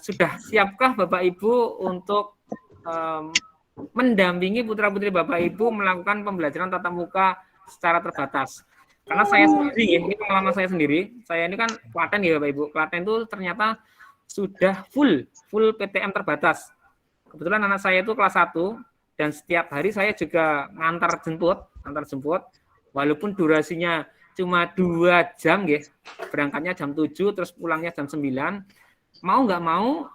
sudah siapkah Bapak Ibu untuk mendampingi putra-putri Bapak Ibu melakukan pembelajaran tatap muka secara terbatas? Karena saya sendiri, ini pengalaman saya sendiri, saya ini kan Klaten ya Bapak Ibu, Klaten itu ternyata sudah full PTM terbatas. Kebetulan anak saya itu kelas 1 dan setiap hari saya juga ngantar jemput, walaupun durasinya cuma 2 jam nggih. Berangkatnya jam 7 terus pulangnya jam 9. Mau nggak mau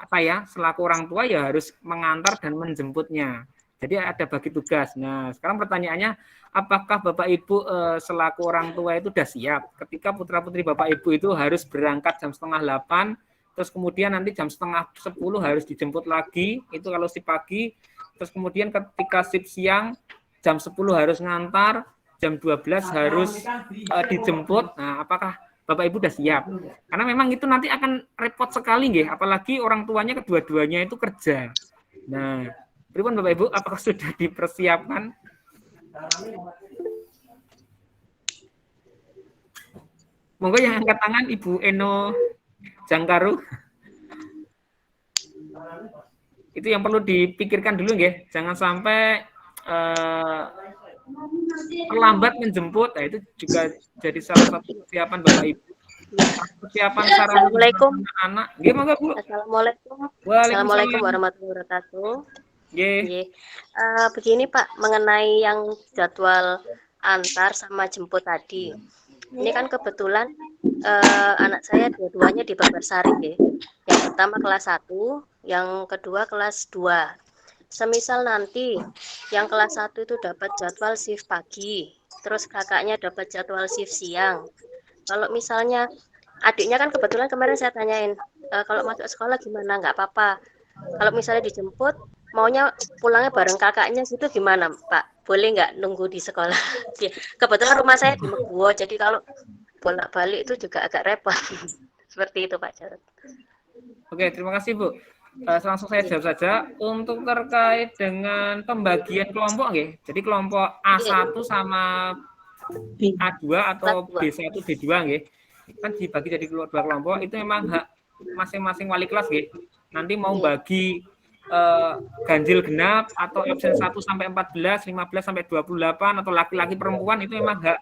saya selaku orang tua ya harus mengantar dan menjemputnya. Jadi ada bagi tugas. Nah, sekarang pertanyaannya, apakah Bapak Ibu selaku orang tua itu sudah siap ketika putra-putri Bapak Ibu itu harus berangkat jam 7:30, terus kemudian nanti jam 9:30 harus dijemput lagi, itu kalau shift pagi, terus kemudian ketika shift siang jam 10 harus ngantar, jam 12 harus dijemput. Nah, apakah Bapak Ibu sudah siap? Karena memang itu nanti akan repot sekali nggih, apalagi orang tuanya kedua-duanya itu kerja. Nah, pripun Bapak Ibu, apakah sudah dipersiapkan? Monggo yang angkat tangan Ibu Eno Jangkaru. Itu yang perlu dipikirkan dulu nggih. Jangan sampai terlambat menjemput. Nah, itu juga jadi salah satu persiapan Bapak Ibu. Persiapan sarana Assalamualaikum. anak. Nggih, monggo Bu. Assalamualaikum. Waalaikumsalam. Assalamualaikum warahmatullahi wabarakatuh. Nggih. Nggih. Begini Pak, mengenai yang jadwal antar sama jemput tadi. Ini kan kebetulan anak saya dua-duanya di Babarsari nggih. Yang pertama kelas 1, yang kedua kelas 2. Semisal nanti yang kelas 1 itu dapat jadwal shift pagi, terus kakaknya dapat jadwal shift siang. Kalau misalnya adiknya kan kebetulan kemarin saya tanyain, kalau masuk sekolah gimana, nggak apa-apa. Kalau misalnya dijemput, maunya pulangnya bareng kakaknya gitu gimana Pak? Boleh nggak nunggu di sekolah? Kebetulan rumah saya di Meguwo, jadi kalau bolak-balik itu juga agak repot. Seperti itu Pak Jarod. Oke, terima kasih Bu. Langsung saya jawab saja. Untuk terkait dengan pembagian kelompok, nggih. Jadi kelompok A1 sama A2 atau B1, B2, nggih. Kan dibagi jadi 2 kelompok. Itu memang hak masing-masing wali kelas, nggih. Nanti mau bagi ganjil genap atau absen 1 sampai 14, 15 sampai 28 atau laki-laki perempuan itu memang hak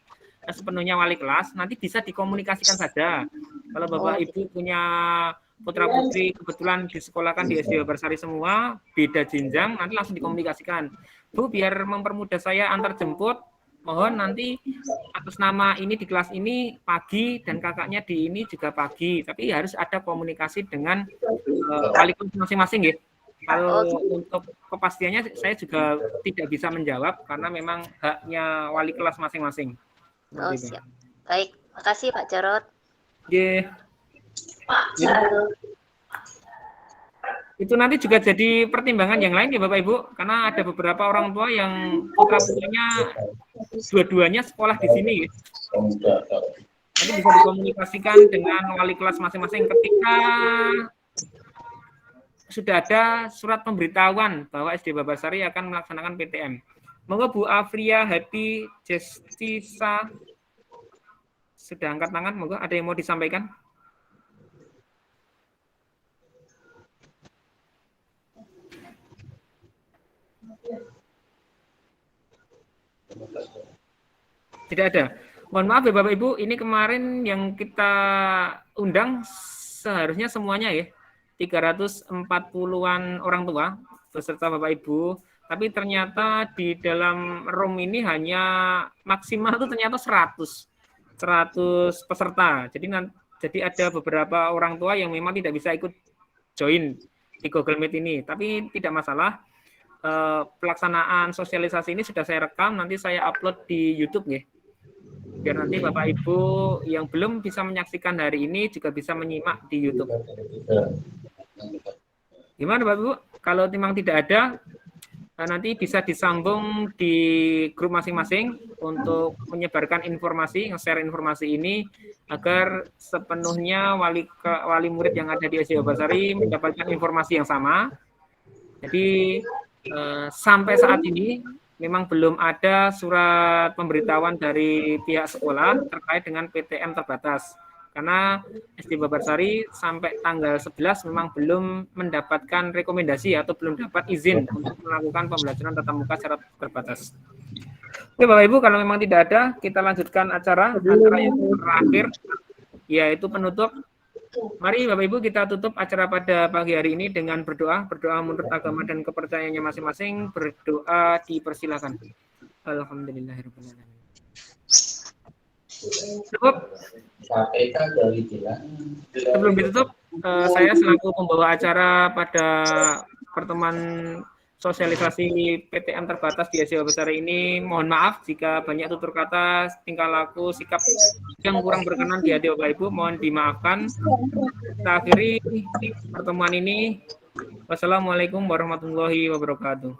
sepenuhnya wali kelas. Nanti bisa dikomunikasikan saja. Kalau Bapak Ibu punya putra-putri kebetulan disekolahkan di SD Babarsari semua, beda jenjang, nanti langsung dikomunikasikan. Bu, biar mempermudah saya antar jemput, mohon nanti atas nama ini di kelas ini pagi dan kakaknya di ini juga pagi. Tapi harus ada komunikasi dengan wali kelas masing-masing, ya. Kalau untuk kepastiannya saya juga tidak bisa menjawab karena memang haknya wali kelas masing-masing. Oh, siap. Baik, makasih Pak Jarod. Yeah. Itu nanti juga jadi pertimbangan yang lain ya Bapak Ibu, karena ada beberapa orang tua yang putra-putrinya dua-duanya sekolah di sini. Ya. Nanti bisa dikomunikasikan dengan wali kelas masing-masing ketika sudah ada surat pemberitahuan bahwa SD Babarsari akan melaksanakan PTM. Monggo Bu Afria Happy Justisa sudah angkat tangan, monggo ada yang mau disampaikan? Tidak ada. Mohon maaf ya Bapak Ibu, ini kemarin yang kita undang seharusnya semuanya ya 340-an orang tua beserta Bapak Ibu, tapi ternyata di dalam room ini hanya maksimal itu ternyata 100 peserta. Jadi ada beberapa orang tua yang memang tidak bisa ikut join di Google Meet ini, tapi tidak masalah. Pelaksanaan sosialisasi ini sudah saya rekam, nanti saya upload di YouTube ya. Biar nanti Bapak Ibu yang belum bisa menyaksikan hari ini juga bisa menyimak di YouTube. Gimana Bapak Ibu? Kalau memang tidak ada, nanti bisa disambung di grup masing-masing untuk menyebarkan informasi, nge-share informasi ini agar sepenuhnya wali murid yang ada di SD Babarsari mendapatkan informasi yang sama. Jadi sampai saat ini memang belum ada surat pemberitahuan dari pihak sekolah terkait dengan PTM terbatas. Karena SD Babarsari sampai tanggal 11 memang belum mendapatkan rekomendasi atau belum dapat izin untuk melakukan pembelajaran tatap muka secara terbatas. Oke Bapak Ibu, kalau memang tidak ada, kita lanjutkan acara yang terakhir, yaitu penutup. Mari Bapak Ibu kita tutup acara pada pagi hari ini dengan berdoa menurut agama dan kepercayaannya masing-masing. Berdoa dipersilakan. Alhamdulillahirrahmanirrahim. Cukup. Sebelum ditutup, saya selaku pembawa acara pada pertemuan sosialisasi PTM terbatas di Asia Besar ini, mohon maaf jika banyak tutur kata, tingkah laku, sikap yang kurang berkenan di hati Bapak Ibu, mohon dimaafkan. Kita akhiri pertemuan ini. Wassalamualaikum warahmatullahi wabarakatuh.